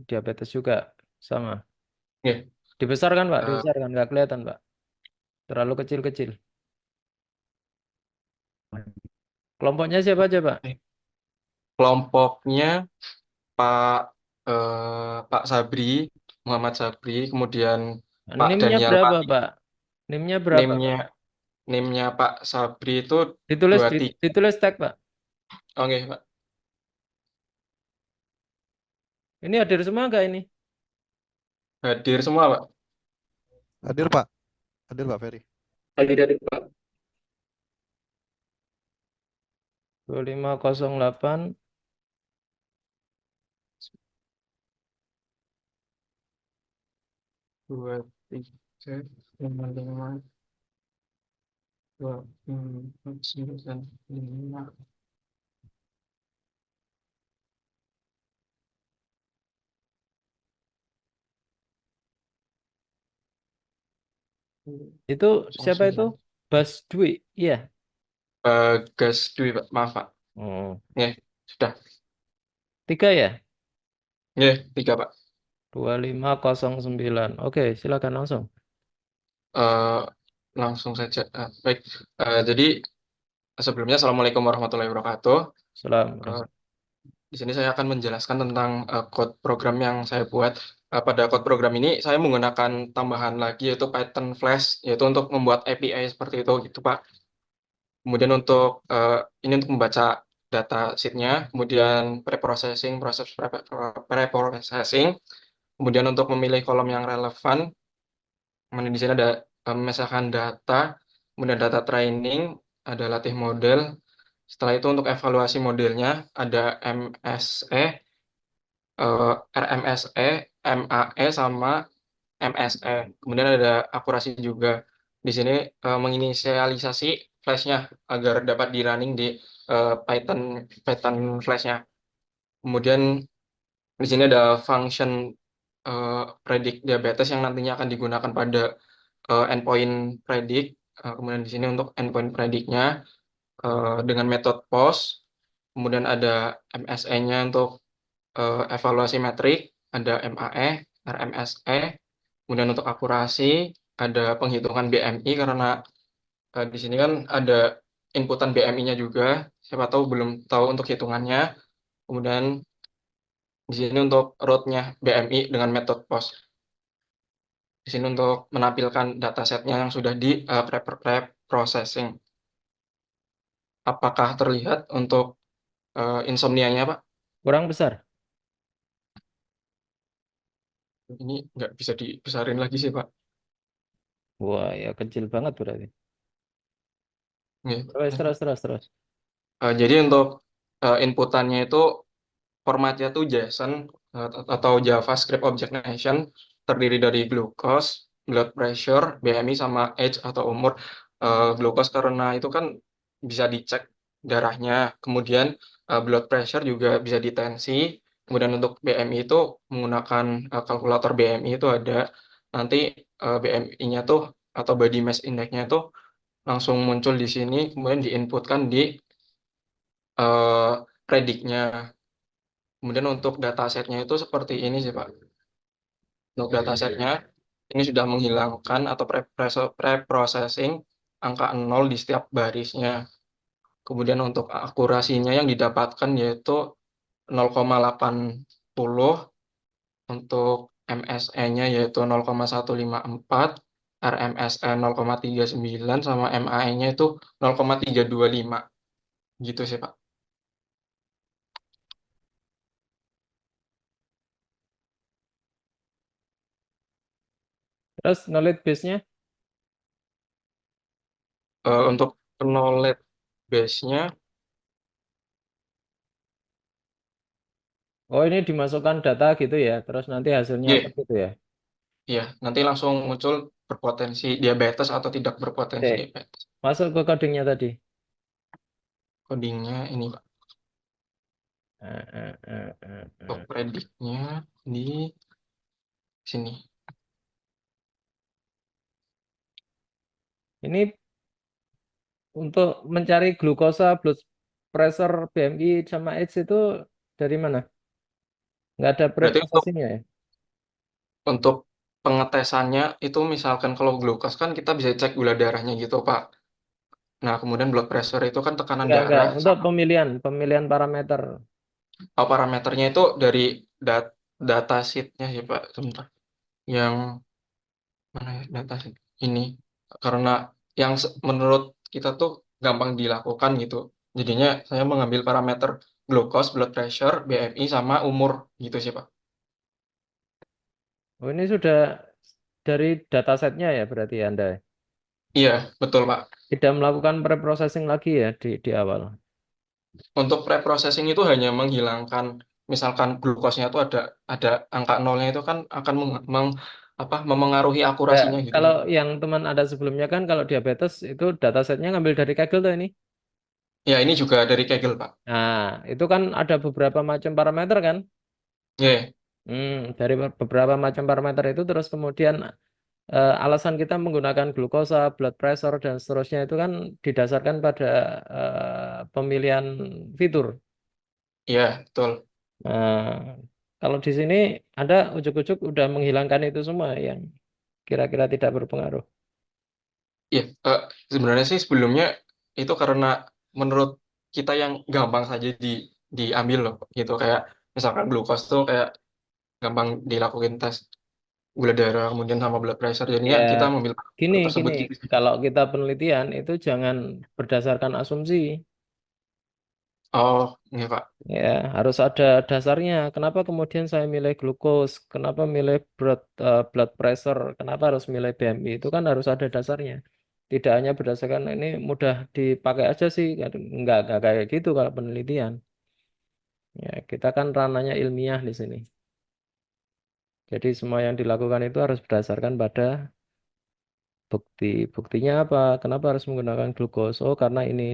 Diabetes juga sama. Oke. Dibesarkan, Pak, dibesarkan, nggak kelihatan, Pak. Terlalu kecil-kecil. Kelompoknya siapa aja, Pak? Kelompoknya Pak Sabri, Muhammad Sabri, kemudian Pak NIM-nya Daniel berapa, Pati. Pak? NIM-nya berapa, Pak? NIM-nya Pak Sabri itu Ditulis 23. ditulis tag, Pak. Oke Pak. Ini hadir semua nggak ini? Hadir semua, Pak. Hadir Pak, hadir Pak Ferry. Hadir, Pak. 2508. Dua, tiga, lima, dua, empat, sembilan, lima. Itu siapa itu? Bas Dwi, iya. Gas Dwi, Pak. Maaf, Pak. Oh, Ya, sudah. 3 ya? Ya, 3, Pak. 2509. Oke, silakan langsung. Eh, Langsung saja. Baik. Jadi sebelumnya, Assalamualaikum warahmatullahi wabarakatuh. Salam. Di sini saya akan menjelaskan tentang code program yang saya buat. Pada code program ini saya menggunakan tambahan lagi yaitu Python Flash, yaitu untuk membuat API seperti itu gitu, Pak. Kemudian untuk ini untuk membaca data sheet-nya, kemudian preprocessing, proses preprocessing, kemudian untuk memilih kolom yang relevan. Kemudian di sini ada memisahkan data, kemudian data training, ada latih model. Setelah itu untuk evaluasi modelnya ada MSE, RMSE, MAE, sama MSE. Kemudian ada akurasi juga. Di sini menginisialisasi flashnya agar dapat di running di Python Python flashnya. Kemudian di sini ada function predict diabetes yang nantinya akan digunakan pada endpoint predict. Kemudian di sini untuk endpoint predictnya dengan metode post. Kemudian ada MSE-nya untuk evaluasi metrik, ada MAE, RMSE. Kemudian untuk akurasi ada penghitungan BMI karena di sini kan ada inputan BMI-nya juga. Siapa tahu belum tahu untuk hitungannya. Kemudian di sini untuk root-nya BMI dengan metode post. Di sini untuk menampilkan datasetnya yang sudah di pre-processing. Apakah terlihat untuk insomnia-nya, Pak? Kurang besar. Ini nggak bisa dibesarin lagi sih, Pak. Wah, ya kecil banget berarti. Oke. Terus. Jadi untuk inputannya itu formatnya tuh JSON atau JavaScript Object Nation, terdiri dari glucose, blood pressure, BMI, sama age atau umur. Glucose karena itu kan bisa dicek darahnya, kemudian blood pressure juga bisa ditensi, kemudian untuk BMI itu menggunakan kalkulator BMI itu ada, nanti BMI-nya tuh atau body mass index-nya itu langsung muncul di sini, kemudian diinputkan di prediknya. Kemudian untuk datasetnya itu seperti ini sih, Pak. Untuk datasetnya ini sudah menghilangkan atau pre-processing angka 0 di setiap barisnya. Kemudian untuk akurasinya yang didapatkan yaitu 0,80, untuk MSE-nya yaitu 0,154, RMSE 0,39, sama MAE-nya itu 0,325. Gitu sih, Pak. Terus knowledge base-nya? Untuk knowledge base-nya, Oh, ini dimasukkan data gitu ya. Terus nanti hasilnya iya, apa gitu ya. iya, nanti langsung muncul berpotensi diabetes atau tidak berpotensi Oke. diabetes. Masuk ke codingnya tadi. Codingnya ini, Pak. Eh, Untuk prediknya di sini. Ini untuk mencari glukosa, blood pressure, BMI, sama AIDS itu dari mana? Nggak ada Berarti preprocessingnya ya? untuk pengetesannya itu misalkan kalau glukos kan kita bisa cek gula darahnya gitu, Pak. Nah, kemudian blood pressure itu kan tekanan Enggak. darah. Untuk pemilihan parameter. Parameternya itu dari data sheet-nya sih, Pak. Sebentar. Yang mana ya data sheet ini? Karena yang menurut kita tuh gampang dilakukan gitu. Jadinya saya mengambil parameter glukos, blood pressure, BMI, sama umur gitu sih, Pak. Oh, ini sudah dari datasetnya ya berarti Anda Iya, betul Pak. tidak melakukan preprocessing lagi ya di awal. Untuk preprocessing itu hanya menghilangkan, misalkan glukosnya itu ada angka nolnya itu kan akan memengaruhi Ya, akurasinya gitu sih. kalau yang teman ada sebelumnya kan kalau diabetes itu datasetnya ngambil dari Kaggle tuh ini. Ya, ini juga dari Kaggle Pak. Nah, itu kan ada beberapa macam parameter kan? Iya, Dari beberapa macam parameter itu terus kemudian alasan kita menggunakan glukosa, blood pressure dan seterusnya itu kan didasarkan pada pemilihan fitur. iya, betul. Nah, kalau di sini Anda ujuk-ujuk udah menghilangkan itu semua yang kira-kira tidak berpengaruh. Iya, sebenarnya sih sebelumnya itu karena menurut kita yang gampang saja diambil loh gitu, kayak misalkan glukos tuh kayak gampang dilakuin tes gula darah kemudian sama blood pressure, jadinya Ya, kita mengambil gini, tersebut gini. gitu sih. Kalau kita penelitian itu jangan berdasarkan asumsi. Oh, iya Pak. Ya, harus ada dasarnya. Kenapa kemudian saya milih glukos? Kenapa milih blood pressure? Kenapa harus milih BMI? Itu kan harus ada dasarnya. Tidak hanya berdasarkan ini mudah dipakai aja sih. Enggak kayak gitu kalau penelitian. Ya, kita kan ranahnya ilmiah di sini. Jadi semua yang dilakukan itu harus berdasarkan pada bukti. Buktinya apa? Kenapa harus menggunakan glukos? Oh, karena ini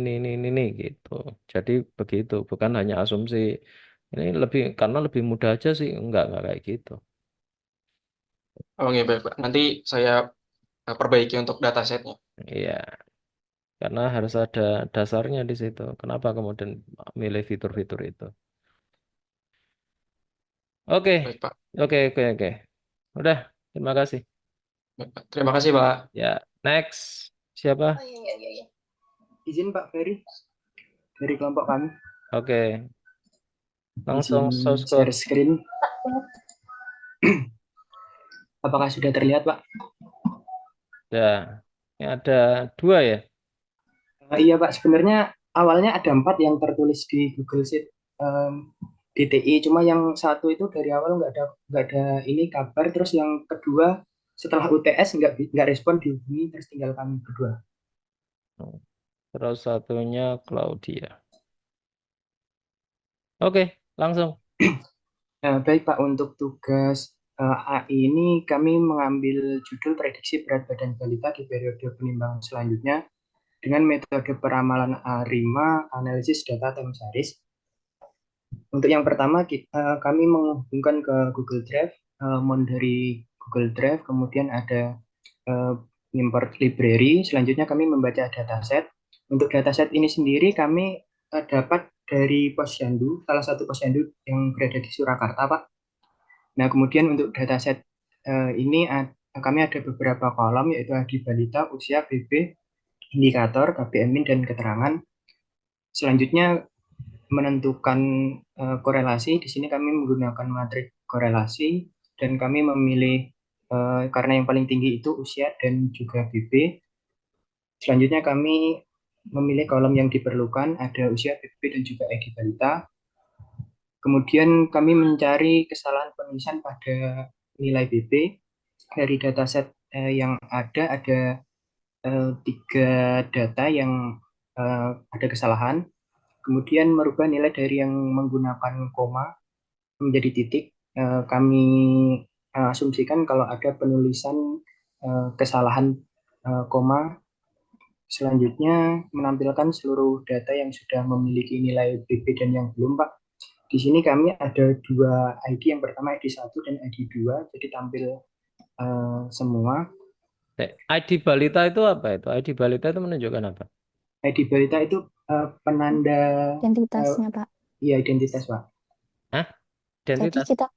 gitu. Jadi begitu, bukan hanya asumsi. Ini karena lebih mudah aja sih. Enggak kayak gitu. Oh, iya baik Pak. Nanti saya perbaiki untuk datasetnya. Iya, karena harus ada dasarnya di situ. Kenapa kemudian milih fitur-fitur itu? Oke, Baik Pak. oke. Udah, terima kasih. Baik, Pak. Terima kasih Pak. Ya, next. Siapa? Izin Pak Ferry dari kelompok kami. Oke, langsung Izin source share code. screen. Apakah sudah terlihat Pak? Ya, ini ada 2 ya. Iya Pak, sebenarnya awalnya ada 4 yang tertulis di Google Sheet DTI, cuma yang satu itu dari awal nggak ada ini kabar, terus yang kedua setelah UTS nggak respon dihubungi, terus tinggal kami berdua. Terus satunya Claudia. Oke, langsung. Baik Pak, untuk tugas AI ini kami mengambil judul prediksi berat badan balita di periode penimbangan selanjutnya dengan metode peramalan ARIMA, analisis data time series. Untuk yang pertama kami menghubungkan ke Google Drive, dari Google Drive, kemudian ada import library. Selanjutnya kami membaca dataset. Untuk dataset ini sendiri kami dapat dari Posyandu, salah satu Posyandu yang berada di Surakarta, Pak. Nah, kemudian untuk dataset ini kami ada beberapa kolom, yaitu ID balita, usia, BB, indikator, KBMIN, dan keterangan. Selanjutnya menentukan korelasi. Di sini kami menggunakan matrik korelasi dan kami memilih karena yang paling tinggi itu usia dan juga BB. Selanjutnya kami memilih kolom yang diperlukan, ada usia, BB, dan juga ID balita. Kemudian kami mencari kesalahan penulisan pada nilai BB. Dari dataset yang ada 3 data yang ada kesalahan. Kemudian merubah nilai dari yang menggunakan koma menjadi titik. Kami asumsikan kalau ada penulisan kesalahan koma. Selanjutnya menampilkan seluruh data yang sudah memiliki nilai BB dan yang belum, Pak. Di sini kami ada 2 ID, yang pertama ID 1 dan ID 2, jadi tampil semua. ID balita itu apa itu? ID balita itu menunjukkan apa? ID balita itu penanda Identitasnya, Pak. Iya, identitas, Pak. Hah? Jadi Identitas? kita,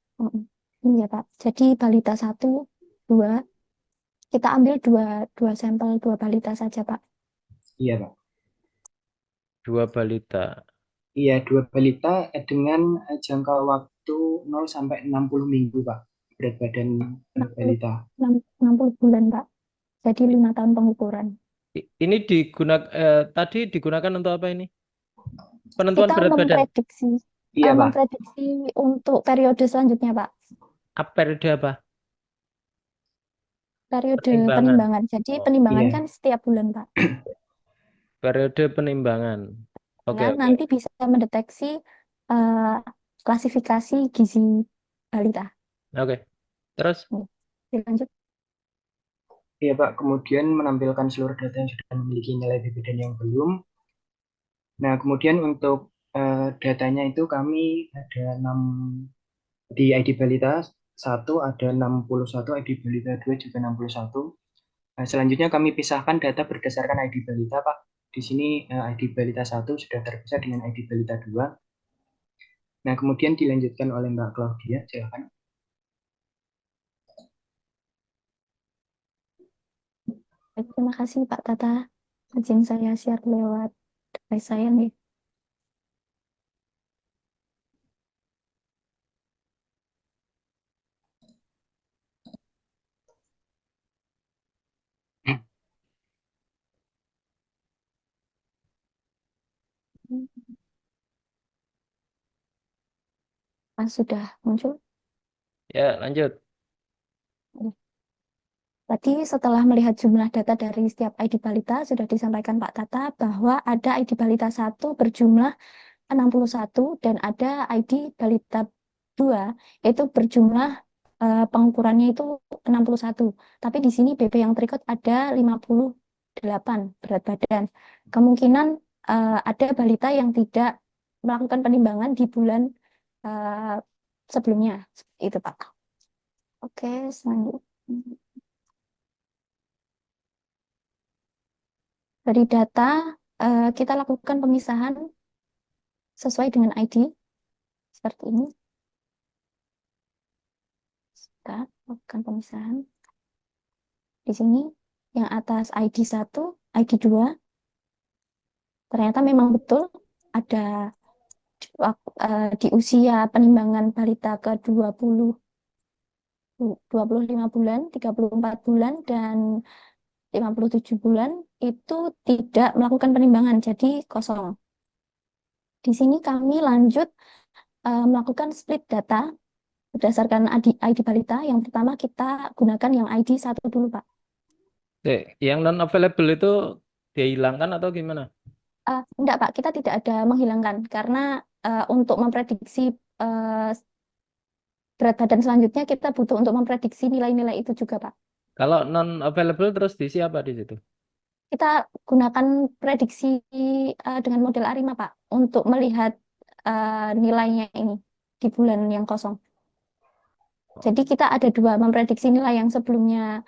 iya Pak. Jadi balita 1, 2, kita ambil dua sampel 2 balita saja, Pak. Iya, Pak. 2 balita. Iya, 2 balita dengan jangka waktu 0 sampai 60 minggu, Pak. Berat badan balita. 60 bulan, Pak. Jadi 5 tahun pengukuran. Ini tadi digunakan untuk apa ini? Penentuan Kita berat badan. Iya, Pak. memprediksi untuk periode selanjutnya, Pak. Periode apa? periode Penimbangan. penimbangan. Jadi Oh, penimbangan Iya. kan setiap bulan, Pak. periode penimbangan. Oke, Kan oke. nanti bisa mendeteksi eh, klasifikasi gizi balita. Oke. Terus? Dilanjut. Iya Pak, kemudian menampilkan seluruh data yang sudah memiliki nilai BP dan yang belum. Nah, kemudian untuk datanya itu kami ada 6 di ID Balita 1 ada 61, ID Balita 2 juga 61. Nah, selanjutnya kami pisahkan data berdasarkan ID Balita, Pak. Di sini ID Balita 1 sudah terpisah dengan ID Balita 2. Nah, kemudian dilanjutkan oleh Mbak Claudia, silakan. Baik, terima kasih Pak Tata. Izin saya share lewat device saya nih. Sudah muncul. Ya, lanjut. Tadi setelah melihat jumlah data dari setiap ID balita, sudah disampaikan Pak Tata bahwa ada ID balita 1 berjumlah 61 dan ada ID balita 2 itu berjumlah pengukurannya itu 61. Tapi di sini BP yang terikut ada 58 berat badan. Kemungkinan ada balita yang tidak melakukan penimbangan di bulan sebelumnya. Itu Pak. Oke, selanjutnya. Dari data, kita lakukan pemisahan sesuai dengan ID, seperti ini. Kita lakukan pemisahan. Di sini, yang atas ID 1, ID 2, ternyata memang betul ada di usia penimbangan balita ke 25 bulan, 34 bulan, dan 57 bulan itu tidak melakukan penimbangan, jadi kosong. Di sini kami lanjut melakukan split data berdasarkan ID balita. Yang pertama kita gunakan yang ID 1 dulu, Pak. Yang non available itu dihilangkan atau gimana? Enggak, Pak, kita tidak ada menghilangkan karena untuk memprediksi berat badan selanjutnya kita butuh untuk memprediksi nilai-nilai itu juga, Pak. Kalau non available terus diisi apa di situ? Kita gunakan prediksi dengan model ARIMA, Pak, untuk melihat nilainya ini di bulan yang kosong. Jadi kita ada dua, memprediksi nilai yang sebelumnya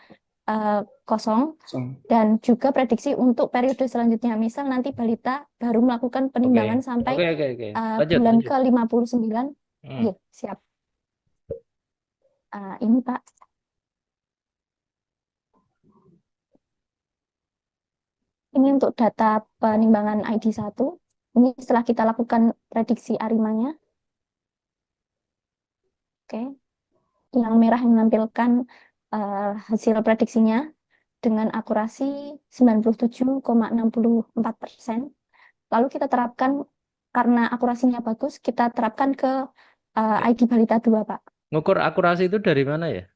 kosong dan juga prediksi untuk periode selanjutnya. Misal nanti balita baru melakukan penimbangan sampai Lanjut, bulan lanjut. ke-59. Iya, siap. Ini Pak. Ini untuk data penimbangan ID 1. Ini setelah kita lakukan prediksi ARIMA-nya. Oke. Yang merah yang menampilkan hasil prediksinya dengan akurasi 97,64%. Lalu kita terapkan, karena akurasinya bagus, kita terapkan ke ID balita 2, Pak. Ngukur akurasi itu dari mana ya?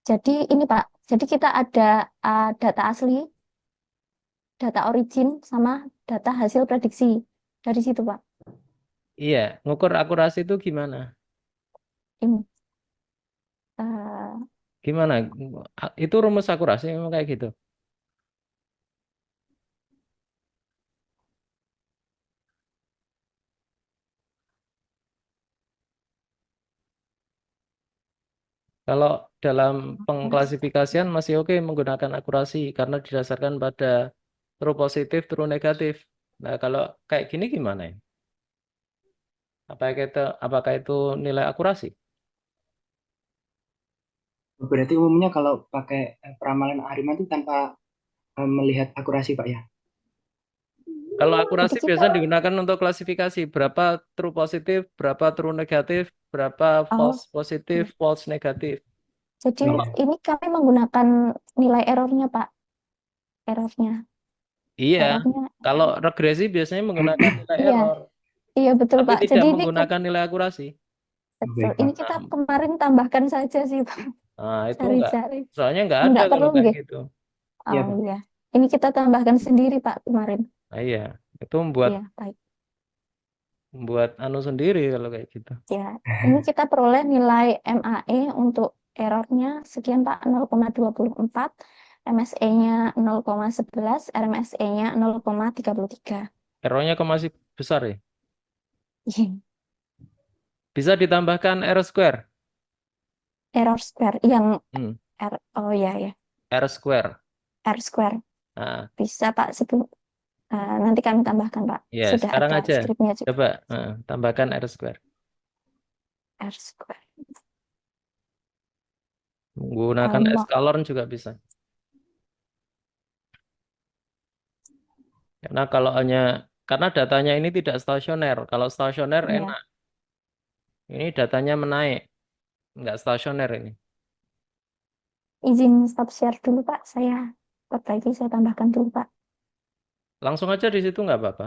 Jadi ini Pak, jadi kita ada data asli, data origin, sama data hasil prediksi. Dari situ, Pak. Iya, ngukur akurasi itu gimana? Ini. Gimana? Itu rumus akurasi memang kayak gitu? Kalau dalam pengklasifikasian masih oke menggunakan akurasi karena didasarkan pada true positif, true negatif. Nah, kalau kayak gini gimana ya? Apakah itu nilai akurasi? Berarti umumnya kalau pakai peramalan ARIMA itu tanpa melihat akurasi, Pak, ya? Kalau akurasi biasa digunakan untuk klasifikasi berapa true positif, berapa true negatif, berapa false positif, false negatif. Jadi ini kami menggunakan nilai errornya, Pak. Errornya. Iya, Errornya. kalau regresi biasanya menggunakan nilai Iya. error. Iya betul tapi Pak. tidak Jadi ini menggunakan nilai akurasi. betul. Baik, Ini Pak. kita Nah, kemarin tambahkan saja sih Pak. nah, itu enggak, Cari-cari. soalnya enggak ada Enggak kalau perlu kayak nggih. gitu. Iya, Oh Pak. iya. Ini kita tambahkan sendiri Pak kemarin. Nah, iya, itu membuat Iya, baik. anu sendiri kalau kayak gitu. Ya, ini kita peroleh nilai MAE untuk errornya sekian Pak 0,24, MSE-nya 0,11, RMSE-nya 0,33. Errornya kok masih besar ya? Iya, Bisa ditambahkan R square. error square yang Hmm, oh ya ya, R square. R square. Nah, Bisa Pak sebelum nanti kami tambahkan Pak. ya Sudah sekarang ada aja. skripnya juga. Coba tambahkan R square. R square. Menggunakan Mau escalon juga bisa. Karena datanya ini tidak stasioner. Kalau stasioner ya, enak. Ini datanya menaik, nggak stasioner ini. izin stop share dulu Pak. Saya perbaiki, saya tambahkan dulu Pak. Langsung aja di situ nggak apa-apa.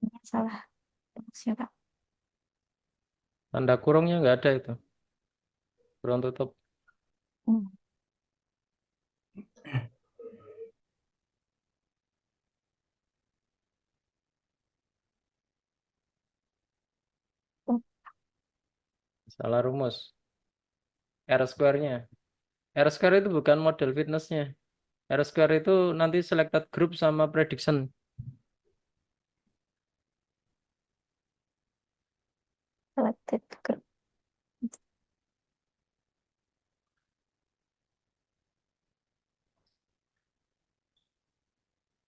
Ini salah. Siapa? Tanda kurungnya nggak ada itu. Kurung tutup. Hmm. Salah rumus. R square-nya. R square itu bukan model fitness-nya. R square itu nanti selected group sama prediction. Selected group.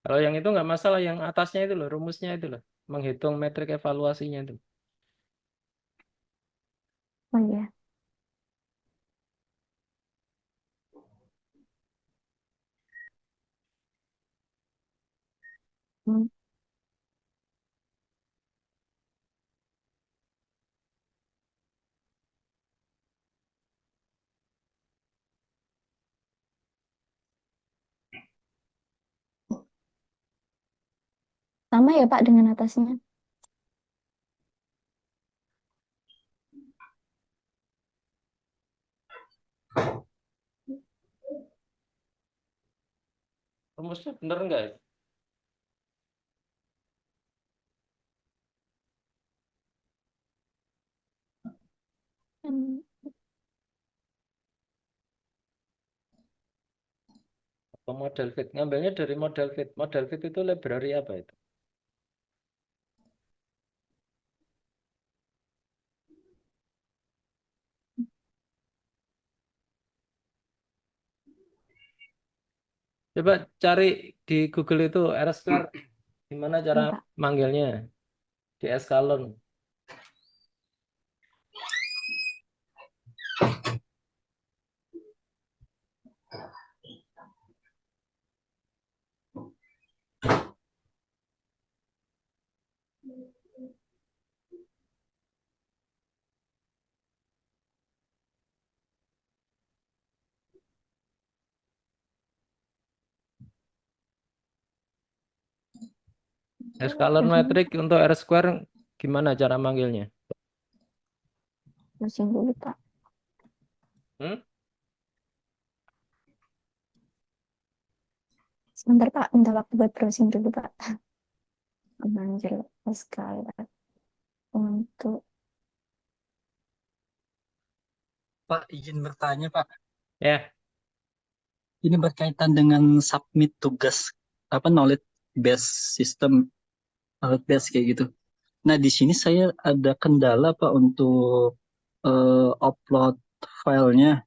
Kalau yang itu nggak masalah, yang atasnya itu loh, rumusnya itu loh. Menghitung metrik evaluasinya itu. Oh iya. Hmm. Sama ya Pak dengan atasnya. Rumusnya bener nggak ya? Hmm. Atau model fit. Ngambilnya dari model fit. Model fit itu library apa itu? Coba cari di Google itu R square. Gimana cara Iya, Pak. manggilnya? Di escalon. Escalon metrik untuk R square gimana cara manggilnya? Pusing dulu Pak. Hmm? Sebentar Pak, minta waktu buat browsing dulu Pak. Mengambil skala untuk Pak, izin bertanya, Pak. Ya, Ini berkaitan dengan submit tugas knowledge base system, knowledge base kayak gitu. Nah, di sini saya ada kendala Pak untuk upload filenya.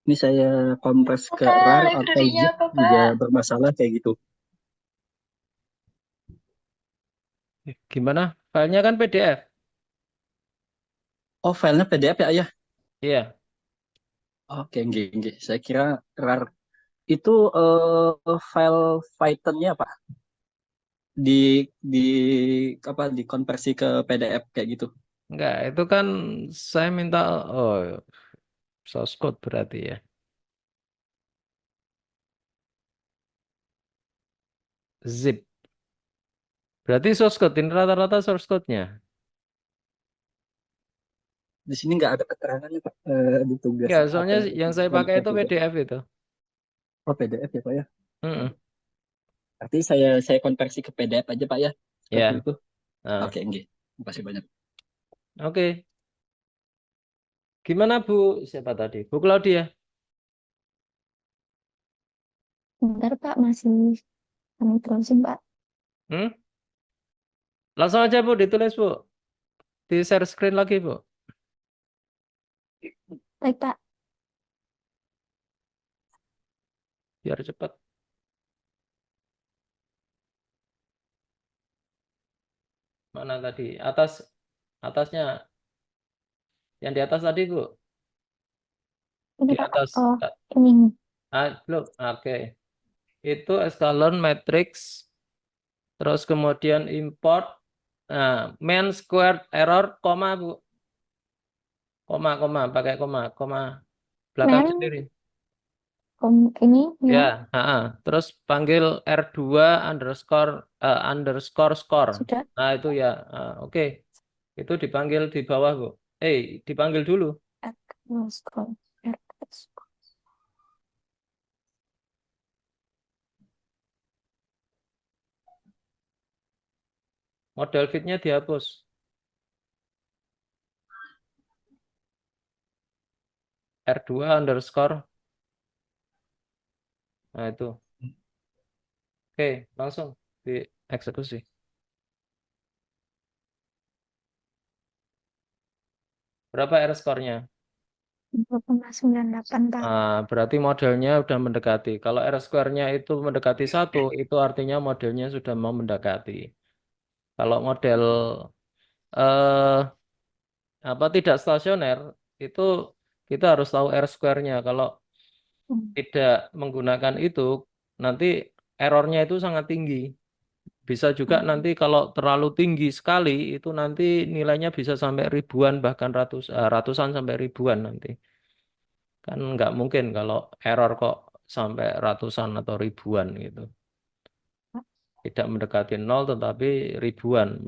Ini saya kompres ke RAR atau zip juga bermasalah kayak gitu. gimana? Filenya kan PDF. Oh, filenya PDF ya, Ayah? Iya. Oke, nggih. Saya kira RAR itu file Python-nya Pak di dikonversi ke PDF kayak gitu. Enggak, itu kan saya minta, oh, source code berarti ya. Zip. Berarti source code, ini rata-rata source code-nya. Di sini nggak ada keterangannya Pak di tugas Enggak, apa soalnya yang saya pakai itu konversi. PDF itu. Oh, PDF ya Pak ya. Mm-mm. Berarti saya konversi ke PDF aja Pak ya. Seperti Ya. itu. Nah, Oke, nggih. Terima kasih banyak. oke. Gimana Bu? Siapa tadi? Bu Claudia. sebentar Pak, masih kami browsing Pak. Hmm? Langsung aja Bu, ditulis Bu. Di share screen lagi Bu. Baik Pak, Biar cepat. Mana tadi? Atasnya. Yang di atas tadi Bu. ini Di Pak. atas. Oh, ini. Belum. Oke. Itu echelon matrix. Terus kemudian import. Nah, main squared error, koma Bu. Koma, pakai koma belakang Men, sendiri. ini Ya, ya, terus panggil R2 underscore score. sudah. Nah, itu ya. Oke. Itu dipanggil di bawah, Bu. Dipanggil dulu. Scroll. Model fitnya dihapus. R2 underscore. Nah, itu. Oke, langsung dieksekusi. Berapa R score-nya? 2,98 Pak. Berarti modelnya udah mendekati. Kalau R square-nya itu mendekati 1, itu artinya modelnya sudah mau mendekati. Kalau model tidak stasioner, itu kita harus tahu R square-nya. Kalau tidak menggunakan itu, nanti errornya itu sangat tinggi. Bisa juga nanti kalau terlalu tinggi sekali, itu nanti nilainya bisa sampai ribuan, bahkan ratusan sampai ribuan nanti. Kan nggak mungkin kalau error kok sampai ratusan atau ribuan gitu. Tidak mendekati nol tetapi ribuan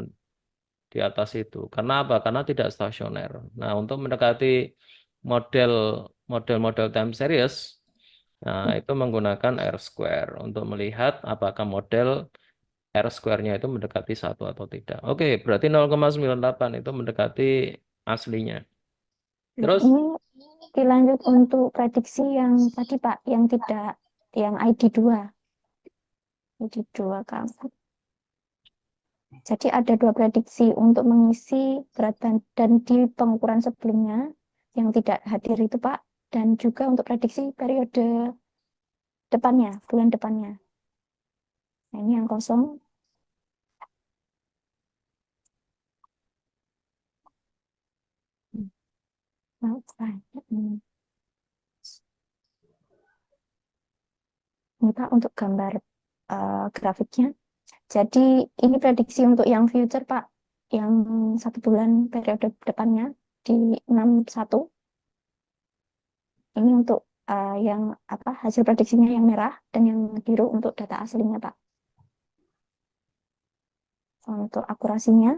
di atas itu. Karena apa? Karena tidak stasioner. Nah, untuk mendekati model model time series, nah itu menggunakan R square untuk melihat apakah model R square-nya itu mendekati 1 atau tidak. Oke, berarti 0,98 itu mendekati aslinya. Nah, Terus ini dilanjut untuk prediksi yang tadi Pak, yang tidak, yang ID2 kamu. Jadi ada 2 prediksi untuk mengisi berat badan di pengukuran sebelumnya yang tidak hadir itu Pak, dan juga untuk prediksi periode depannya, bulan depannya. Nah, ini yang kosong. Ini Pak untuk gambar grafiknya. Jadi ini prediksi untuk yang future Pak, yang 1 bulan periode depannya di 61. Ini untuk yang hasil prediksinya yang merah dan yang biru untuk data aslinya Pak. Untuk akurasinya,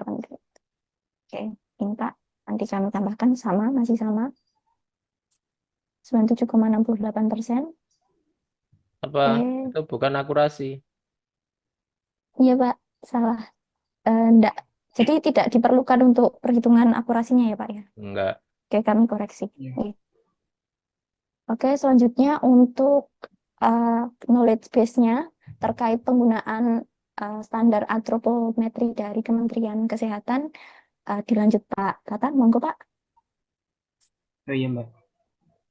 oke, ini Pak, nanti kami tambahkan masih sama, 97,68%. Apa? Oke, Itu bukan akurasi. iya Pak, salah. Enggak. Jadi tidak diperlukan untuk perhitungan akurasinya ya Pak ya. Enggak. Oke, kami koreksi. Oke, Oke, selanjutnya untuk knowledge base-nya terkait penggunaan standar antropometri dari Kementerian Kesehatan, dilanjut Pak Tata, monggo Pak. Oh iya Mbak.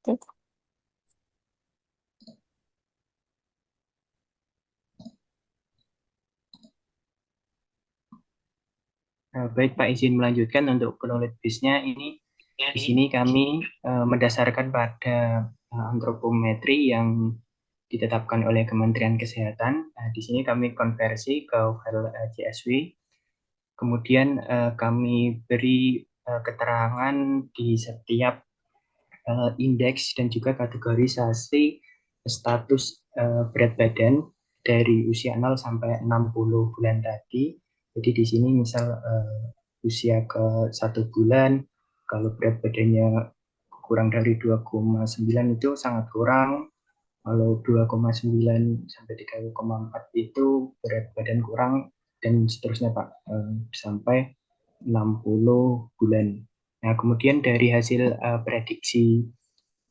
Oke. Baik Pak, izin melanjutkan untuk knowledge base-nya ini. Di sini kami mendasarkan pada antropometri yang ditetapkan oleh Kementerian Kesehatan. Di sini kami konversi ke file CSV. Kemudian kami beri keterangan di setiap indeks dan juga kategorisasi status berat badan dari usia 0 sampai 60 bulan tadi. Jadi di sini misal usia ke 1 bulan, kalau berat badannya kurang dari 2,9 itu sangat kurang. Kalau 2,9 sampai 3,4 itu berat badan kurang dan seterusnya Pak, sampai 60 bulan. Nah, kemudian dari hasil prediksi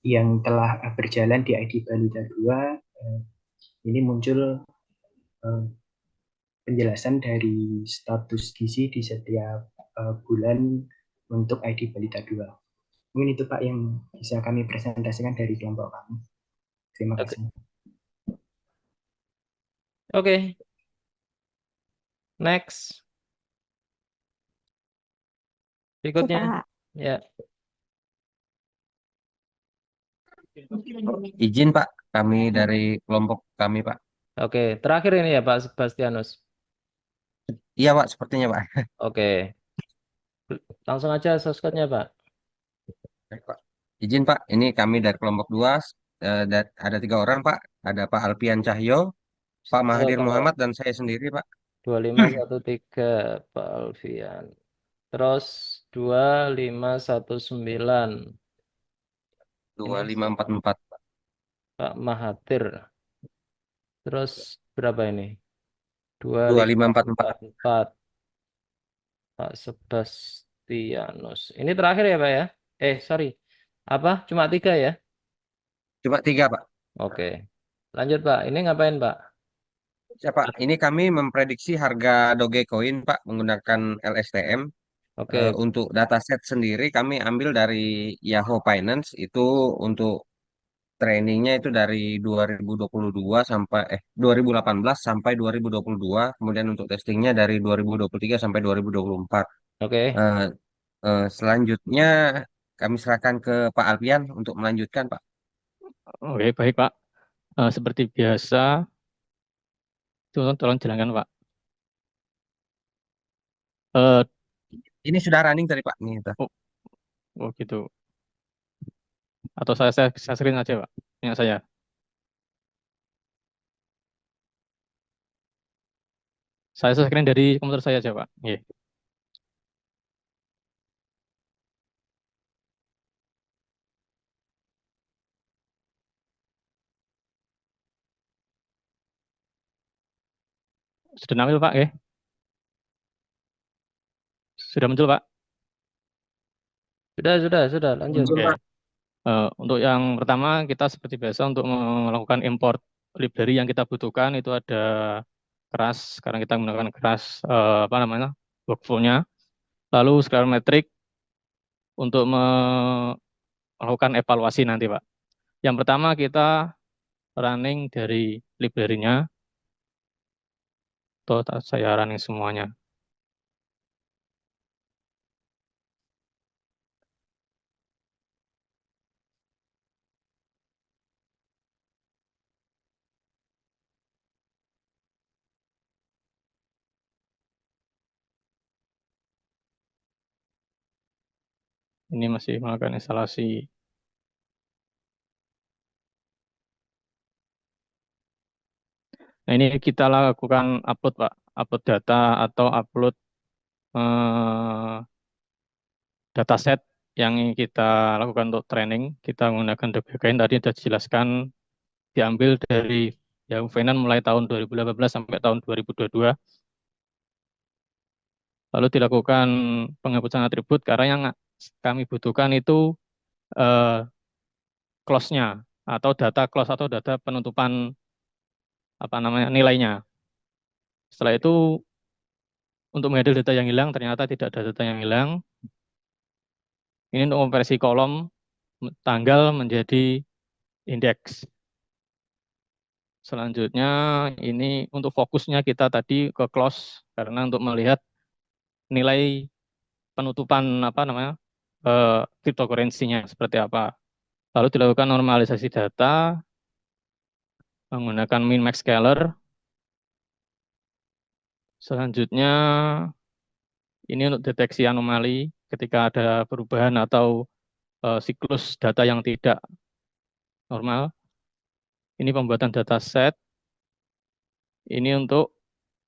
yang telah berjalan di ID Balita 2, ini muncul penjelasan dari status gizi di setiap bulan untuk ID Balita 2. Mungkin itu Pak yang bisa kami presentasikan dari kelompok kami. Terima kasih. Oke. Next. Berikutnya. Pak. Ya. Izin Pak, kami dari kelompok kami Pak. Oke, terakhir ini ya Pak Sebastianus. Iya Pak, sepertinya Pak. Oke. Langsung aja soskotnya Pak. Baik, Pak. Izin Pak, ini kami dari kelompok 2, ada 3 orang Pak. Ada Pak Alpian Cahyo, Pak Mahathir Muhammad, dan saya sendiri Pak. 2513 Pak Alfian. Terus 2519. 2544 Pak. Pak Mahathir. Terus berapa ini? 2544. 2544. Pak Sebastianus. Ini terakhir ya Pak ya? Sorry. Apa? Cuma 3 ya? Cuma 3 Pak. Oke. Lanjut Pak. Ini ngapain Pak? Ya Pak, ini kami memprediksi harga Dogecoin Pak menggunakan LSTM. Oke. Untuk dataset sendiri kami ambil dari Yahoo Finance, itu untuk trainingnya itu dari 2022 sampai 2018 sampai 2022, kemudian untuk testingnya dari 2023 sampai 2024. Oke. Selanjutnya kami serahkan ke Pak Alpian untuk melanjutkan Pak. Oke, baik Pak. Seperti biasa, tolong jalankan Pak. Ini sudah running tadi Pak. Ini itu. Oh gitu. Atau saya screen aja Pak, punya saya. Saya screen dari komputer saya aja Pak. Iya. Sudah nampil Pak, ya? Sudah muncul Pak? Sudah, lanjut. Oke. Untuk yang pertama, kita seperti biasa untuk melakukan import library yang kita butuhkan itu ada keras, sekarang kita menggunakan keras workflow-nya. Lalu scalemetric untuk melakukan evaluasi nanti Pak. Yang pertama kita running dari library-nya. Tuh, saya running semuanya. Ini masih melakukan instalasi. Nah, ini kita lakukan upload, Pak. Upload data atau upload dataset yang kita lakukan untuk training. Kita menggunakan Dogecoin, tadi sudah dijelaskan, diambil dari Yahoo Finance mulai tahun 2018 sampai tahun 2022. Lalu dilakukan penghapusan atribut karena yang kami butuhkan itu close-nya atau data close atau data penutupan nilainya. Setelah itu untuk menghandle data yang hilang ternyata tidak ada data yang hilang. Ini untuk konversi kolom tanggal menjadi indeks. Selanjutnya ini untuk fokusnya kita tadi ke close karena untuk melihat nilai penutupan cryptocurrency-nya seperti apa. Lalu dilakukan normalisasi data menggunakan min-max scaler. Selanjutnya ini untuk deteksi anomali ketika ada perubahan atau siklus data yang tidak normal. Ini pembuatan dataset. Ini untuk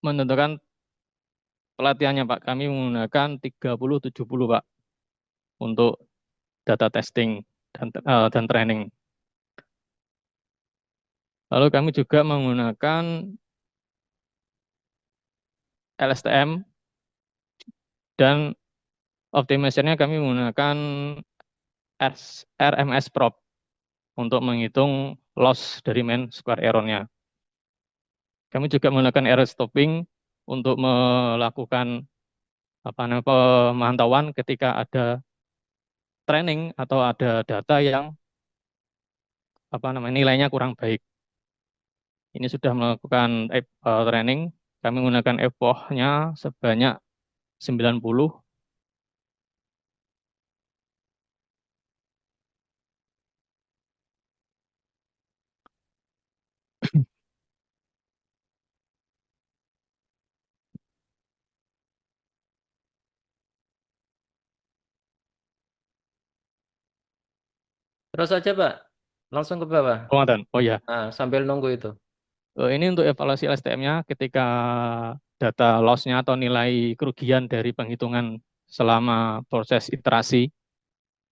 menentukan pelatihannya Pak. Kami menggunakan 30-70 Pak untuk data testing dan training. Lalu kami juga menggunakan LSTM dan optimization-nya kami menggunakan RMS prop untuk menghitung loss dari mean square error-nya. Kami juga menggunakan error stopping untuk melakukan pemantauan ketika ada training atau ada data yang nilainya kurang baik. Ini sudah melakukan training, kami menggunakan epoch-nya sebanyak 90. Terus aja Pak, langsung ke bawah. Oh ya. Nah, sambil nunggu itu. Ini untuk evaluasi LSTM-nya ketika data loss-nya atau nilai kerugian dari penghitungan selama proses iterasi.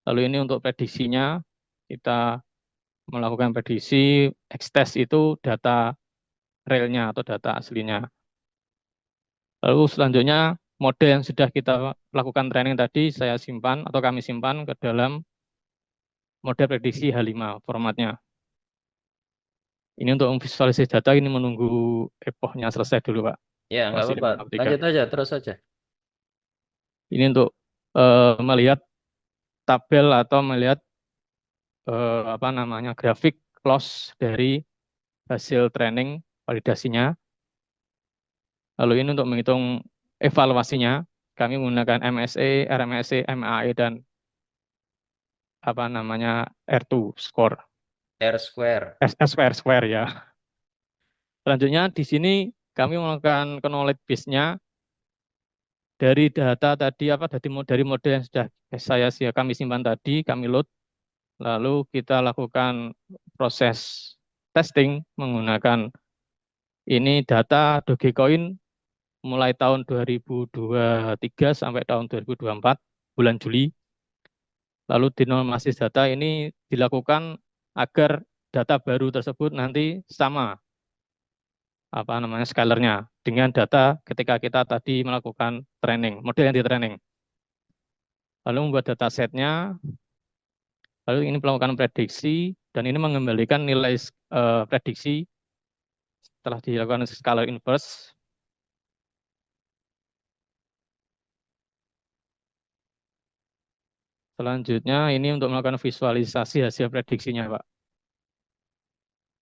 Lalu ini untuk prediksinya, kita melakukan prediksi, X-test itu data realnya atau data aslinya. Lalu selanjutnya, mode yang sudah kita lakukan training tadi, saya simpan atau kami simpan ke dalam mode prediksi H5 formatnya. Ini untuk visualisasi data, ini menunggu epochnya selesai dulu, Pak. Ya, nggak Masih apa-apa. dalam Lanjut aja, terus aja. Ini untuk melihat tabel atau melihat grafik loss dari hasil training validasinya. Lalu ini untuk menghitung evaluasinya, kami menggunakan MSE, RMSE, MAE dan R2 score. R square ya. Selanjutnya di sini kami melakukan knowledge base-nya dari data tadi dari mode yang sudah kami simpan tadi, kami load. Lalu kita lakukan proses testing menggunakan ini data Dogecoin mulai tahun 2023 sampai tahun 2024 bulan Juli. Lalu dinormalisasi data ini dilakukan agar data baru tersebut nanti sama scalernya dengan data ketika kita tadi melakukan training, model yang di training. Lalu membuat datasetnya, lalu ini melakukan prediksi dan ini mengembalikan nilai prediksi setelah dilakukan scalar inverse. Selanjutnya ini untuk melakukan visualisasi hasil prediksinya, Pak.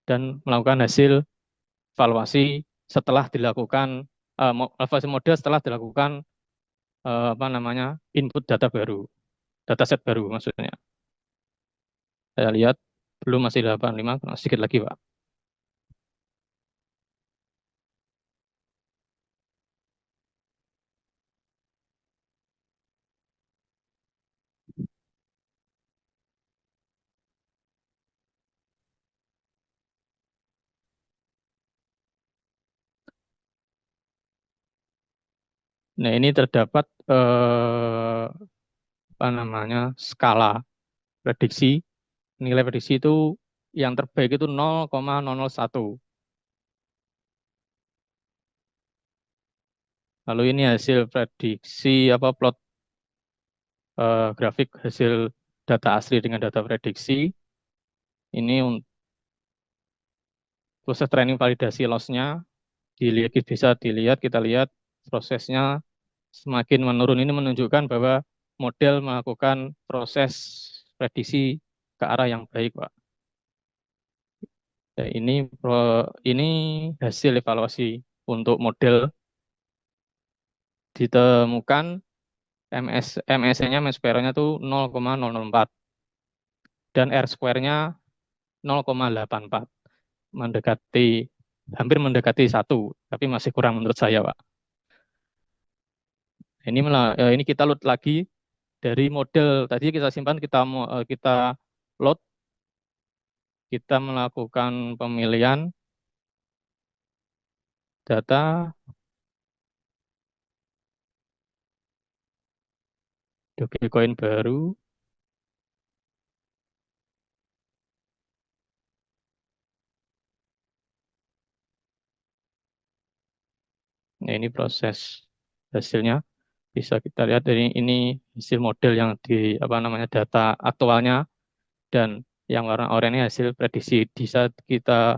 Dan melakukan hasil evaluasi setelah dilakukan evaluasi model setelah dilakukan input data baru, dataset baru maksudnya. Saya lihat belum, masih 85, sedikit lagi, Pak. Nah, ini terdapat skala prediksi. Nilai prediksi itu yang terbaik itu 0,001. Lalu ini hasil prediksi plot grafik hasil data asli dengan data prediksi. Ini proses training validasi loss-nya bisa dilihat, kita lihat prosesnya semakin menurun. Ini menunjukkan bahwa model melakukan proses prediksi ke arah yang baik, Pak. Ya, ini hasil evaluasi untuk model. Ditemukan MSE-nya, mean square-nya itu 0,004 dan R square-nya 0,84, hampir mendekati 1, tapi masih kurang menurut saya, Pak. Ini kita load lagi dari model tadi kita simpan, kita load, kita melakukan pemilihan data Dogecoin baru. Nah, ini proses hasilnya. Bisa kita lihat dari ini hasil model yang data aktualnya, dan yang warna oranye hasil prediksi. Bisa kita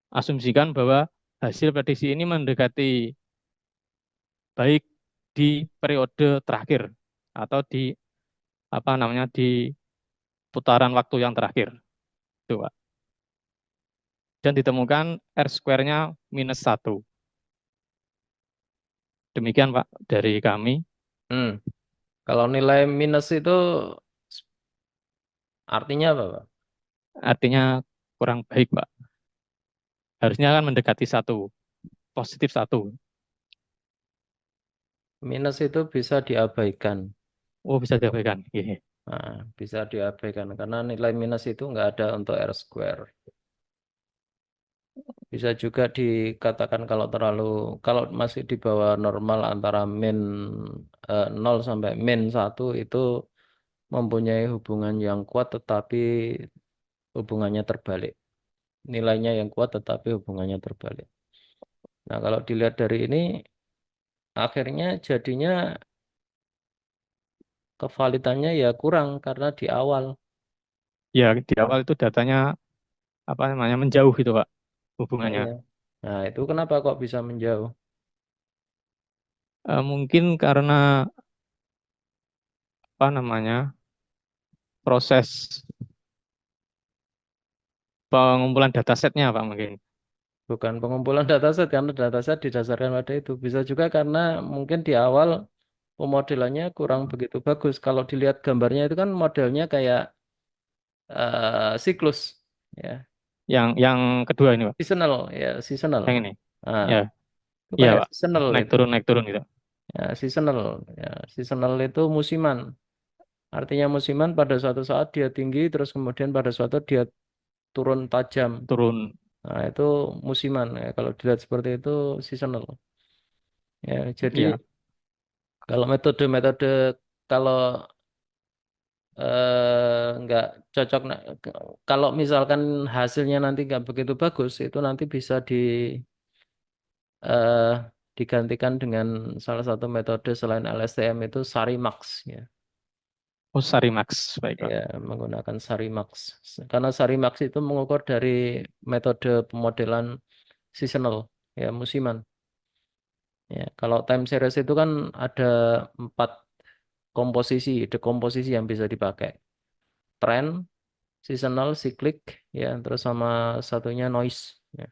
asumsikan bahwa hasil prediksi ini mendekati baik di periode terakhir atau di di putaran waktu yang terakhir. Itu, Pak. Dan ditemukan R square-nya -1. Demikian, Pak, dari kami. Kalau nilai minus itu artinya apa, Pak? Artinya kurang baik, Pak. Harusnya kan mendekati 1, positif 1. Minus itu bisa diabaikan. Oh, bisa diabaikan. Nah, bisa diabaikan karena nilai minus itu nggak ada untuk R square. Bisa juga dikatakan kalau masih di bawah normal antara min 0 sampai min 1 itu mempunyai hubungan yang kuat tetapi hubungannya terbalik. Nilainya yang kuat tetapi hubungannya terbalik. Nah, kalau dilihat dari ini akhirnya jadinya kevalidannya ya kurang karena di awal. Ya, di awal itu datanya menjauh gitu, Pak, hubungannya. Iya. Nah, itu kenapa kok bisa menjauh? Mungkin karena proses pengumpulan datasetnya, Pak, mungkin. Bukan pengumpulan dataset, karena dataset didasarkan pada itu. Bisa juga karena mungkin di awal pemodelannya kurang begitu bagus. Kalau dilihat gambarnya itu kan modelnya kayak siklus, ya. Yang kedua ini, Pak. Seasonal. Yang ini. Nah, Ya. itu Iya, kayak Pak. seasonal Naik itu. turun gitu. Ya, seasonal. Ya, seasonal itu musiman. Artinya musiman pada suatu saat dia tinggi, terus kemudian pada suatu dia turun tajam. Nah, itu musiman. Ya, kalau dilihat seperti itu seasonal. Ya, jadi Iya. kalau metode kalau nggak cocok, kalau misalkan hasilnya nanti nggak begitu bagus, itu nanti bisa eh, digantikan dengan salah satu metode selain LSTM itu Sarimax, ya. Oh, Sarimax, baik, Pak. Ya, menggunakan Sarimax. Karena Sarimax itu mengukur dari metode pemodelan seasonal, ya, musiman. Ya, kalau time series itu kan ada 4 dekomposisi yang bisa dipakai. Trend, seasonal, cyclic, ya, terus sama satunya noise. Ya.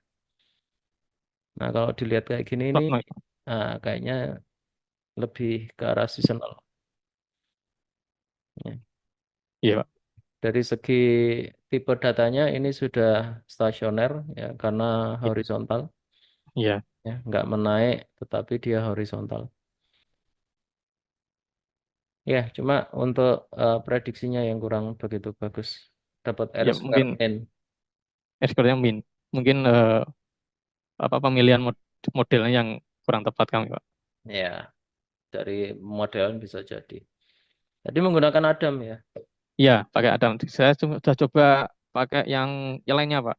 Nah, kalau dilihat kayak gini ini, kayaknya lebih ke arah seasonal. Ya. Iya, Pak. Dari segi tipe datanya ini sudah stasioner, ya, karena horizontal. Iya. Ya, nggak menaik, tetapi dia horizontal. Ya, cuma untuk prediksinya yang kurang begitu bagus. Dapat R Ya, square mungkin N. skornya min. Mungkin pemilihan modelnya yang kurang tepat kami, Pak. Ya, dari modelan bisa jadi. Jadi menggunakan Adam, ya. Iya, pakai Adam. Saya sudah coba pakai yang lainnya, Pak.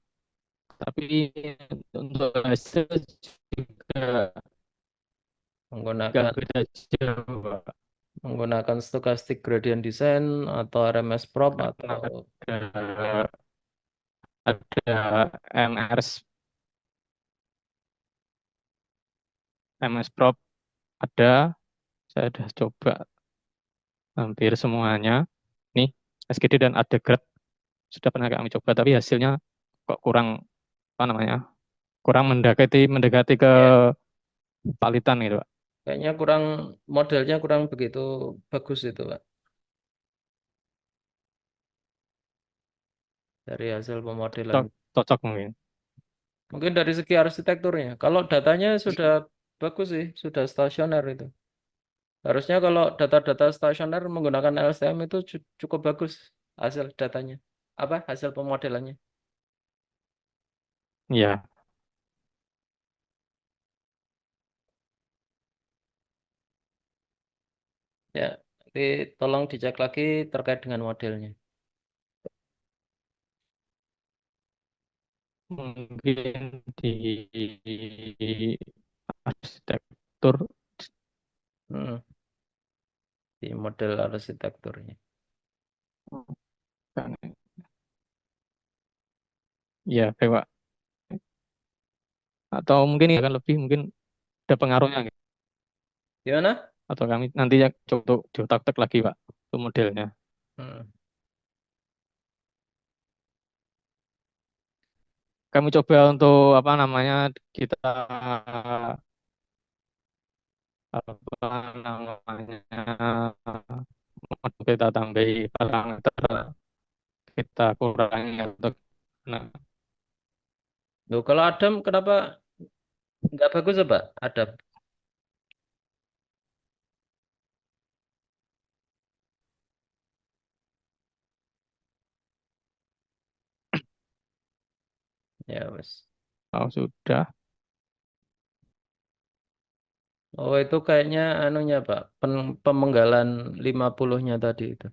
Tapi untuk hasil juga Menggunakan beda jauh, Pak. menggunakan stochastic gradient descent atau RMS probe Karena atau ada MS Prop ada, saya sudah coba hampir semuanya. Nih, SGD dan ADGRAD sudah pernah kami coba, tapi hasilnya kok kurang, apa namanya, kurang mendekati ke palitan gitu, Pak. kayaknya modelnya kurang begitu bagus itu, Pak. Dari hasil pemodelan. Cocok mungkin. Mungkin dari segi arsitekturnya. Kalau datanya sudah bagus sih, sudah stasioner itu. Harusnya kalau data-data stasioner menggunakan LSTM itu cukup bagus hasil datanya. Apa? Hasil pemodelannya. Iya. Ya, nanti tolong dicek lagi terkait dengan modelnya. Mungkin di arsitektur Di model arsitekturnya. ya baik, Pak. Atau mungkin ya kan lebih mungkin ada pengaruhnya gitu. Gimana? Atau kami nanti ya coba diotak-atik lagi, Pak, untuk modelnya. Kami coba untuk apa namanya kita apa namanya kita tambahi parameter, kita kurangi untuk Loh, kalau Adam kenapa nggak bagus apa? Adam. Ya, wes. Oh, sudah. Oh, itu kayaknya anunya, Pak. Pemenggalan 50-nya tadi itu.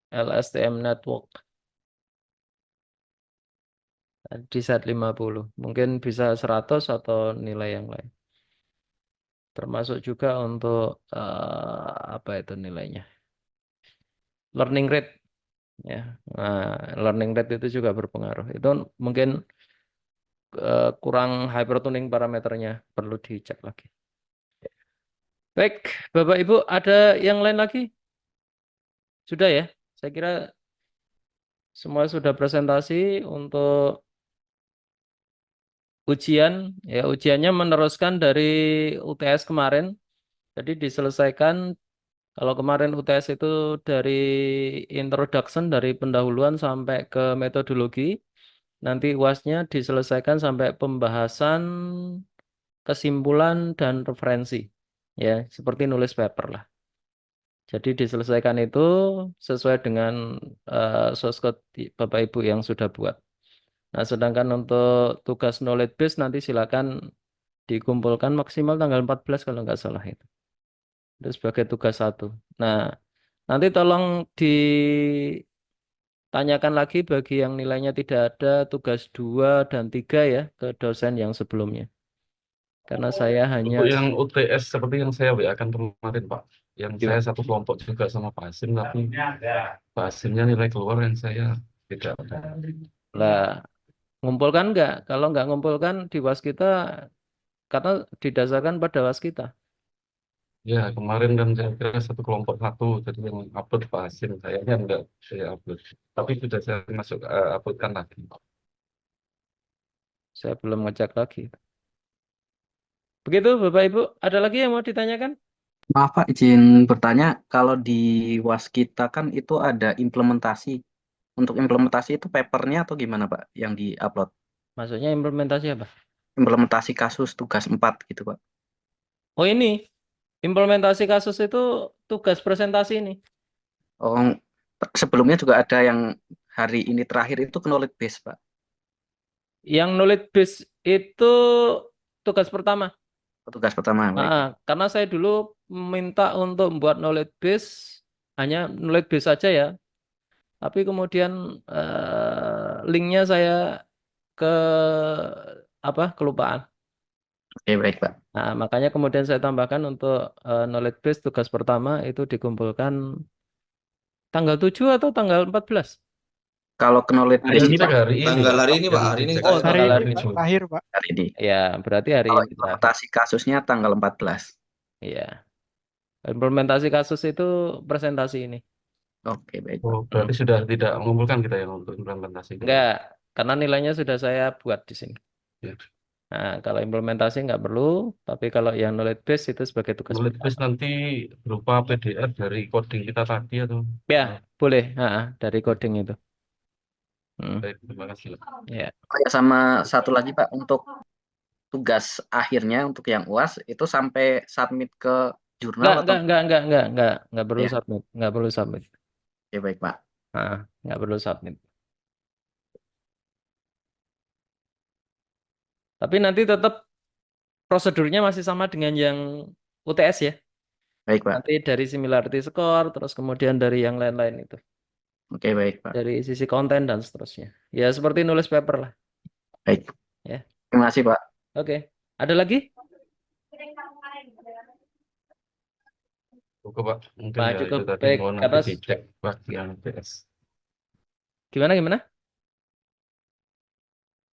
LSTM network. Di set 50. Mungkin bisa 100 atau nilai yang lain. Termasuk juga untuk apa itu nilainya? Learning rate. Ya. Nah, learning rate itu juga berpengaruh. Itu mungkin kurang hypertuning parameternya, perlu dicek lagi. Baik, Bapak Ibu, ada yang lain lagi? Sudah ya? Saya kira semua sudah presentasi untuk ujian. Ya, ujiannya meneruskan dari UTS kemarin. Jadi diselesaikan, kalau kemarin UTS itu dari introduction, dari pendahuluan sampai ke metodologi. Nanti UASnya diselesaikan sampai pembahasan, kesimpulan, dan referensi. Ya, seperti nulis paper lah. Jadi diselesaikan itu sesuai dengan source code Bapak Ibu yang sudah buat. Nah, sedangkan untuk tugas knowledge base nanti silakan dikumpulkan maksimal tanggal 14 kalau nggak salah itu. Itu sebagai tugas 1. Nah, nanti tolong ditanyakan lagi bagi yang nilainya tidak ada tugas 2 dan 3 ya ke dosen yang sebelumnya. Karena saya hanya Untuk yang UTS seperti yang saya WA-kan kemarin, Pak. Yang saya satu kelompok juga sama Pak Hasim, tapi Pak Hasimnya nilai keluar yang saya tidak ada. lah ngumpulkan nggak? Kalau nggak ngumpulkan di was kita, karena didasarkan pada was kita. Ya, kemarin kan saya kira satu kelompok satu, jadi yang upload Pak Hasim, sayangnya enggak saya upload. Tapi sudah saya masuk uploadkan lagi. Saya belum ngecek lagi. Begitu Bapak Ibu, ada lagi yang mau ditanyakan? Maaf Pak, izin bertanya, kalau di UAS kita kan itu ada implementasi. Untuk implementasi itu papernya atau gimana Pak yang di-upload? Maksudnya implementasi apa? Implementasi kasus tugas 4 gitu Pak. Oh ini, implementasi kasus itu tugas presentasi ini. Oh, sebelumnya juga ada yang hari ini terakhir itu knowledge base Pak. Yang knowledge base itu tugas pertama. Tugas pertama, baik. Karena saya dulu minta untuk membuat knowledge base, hanya knowledge base saja ya. Tapi kemudian linknya saya ke kelupaan. Oke, baik, Pak. Nah, makanya kemudian saya tambahkan untuk knowledge base tugas pertama itu dikumpulkan tanggal 7 atau tanggal 14? Kalau knowledge Ada base dicek itu hari ini, Tanggal Pak, hari ini, Pak. yang Hari ini dicek Oh, sekarang Hari tanggal ini hari hari ini. Pak, ini. terakhir Pak. hari ini. Ya, berarti hari Kalau ini terakhir. implementasi kasusnya tanggal 14. Iya. Implementasi kasus itu presentasi ini. Oke, baik, Pak. Oh, berarti sudah tidak mengumpulkan kita yang untuk implementasi. Enggak, karena nilainya sudah saya buat di sini. Ya. Nah, kalau implementasi nggak perlu, tapi kalau yang knowledge base itu sebagai tugas Knowledge base pertama. nanti berupa PDF dari coding kita tadi atau? Ya, boleh. Dari coding itu. Baik, terima kasih. Ya. Oh ya, sama satu lagi Pak, untuk tugas akhirnya untuk yang UAS itu sampai submit ke jurnal atau Nggak perlu ya? submit, nggak perlu submit. Oke, baik, Pak. Nggak perlu submit. Tapi nanti tetap prosedurnya masih sama dengan yang UTS ya. Baik, Pak. Nanti dari similarity score, terus kemudian dari yang lain-lain itu. Oke, baik, Pak. Dari sisi konten dan seterusnya. Ya seperti nulis paper lah. Baik. Ya. Terima kasih, Pak. Oke. Ada lagi? Cukup, Pak. Mungkin Nah, ya cukup. itu tadi Baik, mohon karena nanti dicek bagian UTS. gimana?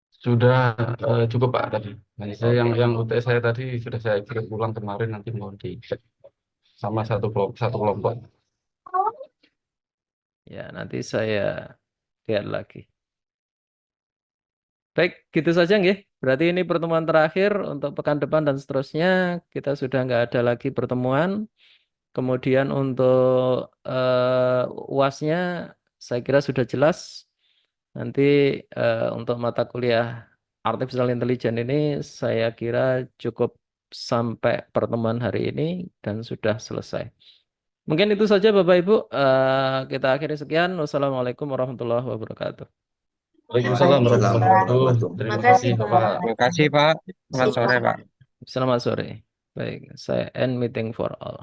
Sudah cukup Pak tadi. Nah, saya Oke. yang UTS saya tadi sudah saya kirim ulang kemarin, nanti mohon dicek sama satu kelompok. Ya, nanti saya lihat lagi. Baik, gitu saja nggih. Berarti ini pertemuan terakhir untuk pekan depan dan seterusnya. Kita sudah nggak ada lagi pertemuan. Kemudian untuk UAS-nya saya kira sudah jelas. Nanti untuk mata kuliah Artificial Intelligence ini saya kira cukup sampai pertemuan hari ini dan sudah selesai. Mungkin itu saja Bapak Ibu. Kita akhiri sekian. Wassalamualaikum warahmatullahi wabarakatuh. Waalaikumsalam warahmatullahi wabarakatuh. Terima kasih Bapak. Terima kasih Pak. Selamat sore Pak. Selamat sore. Baik, saya end meeting for all.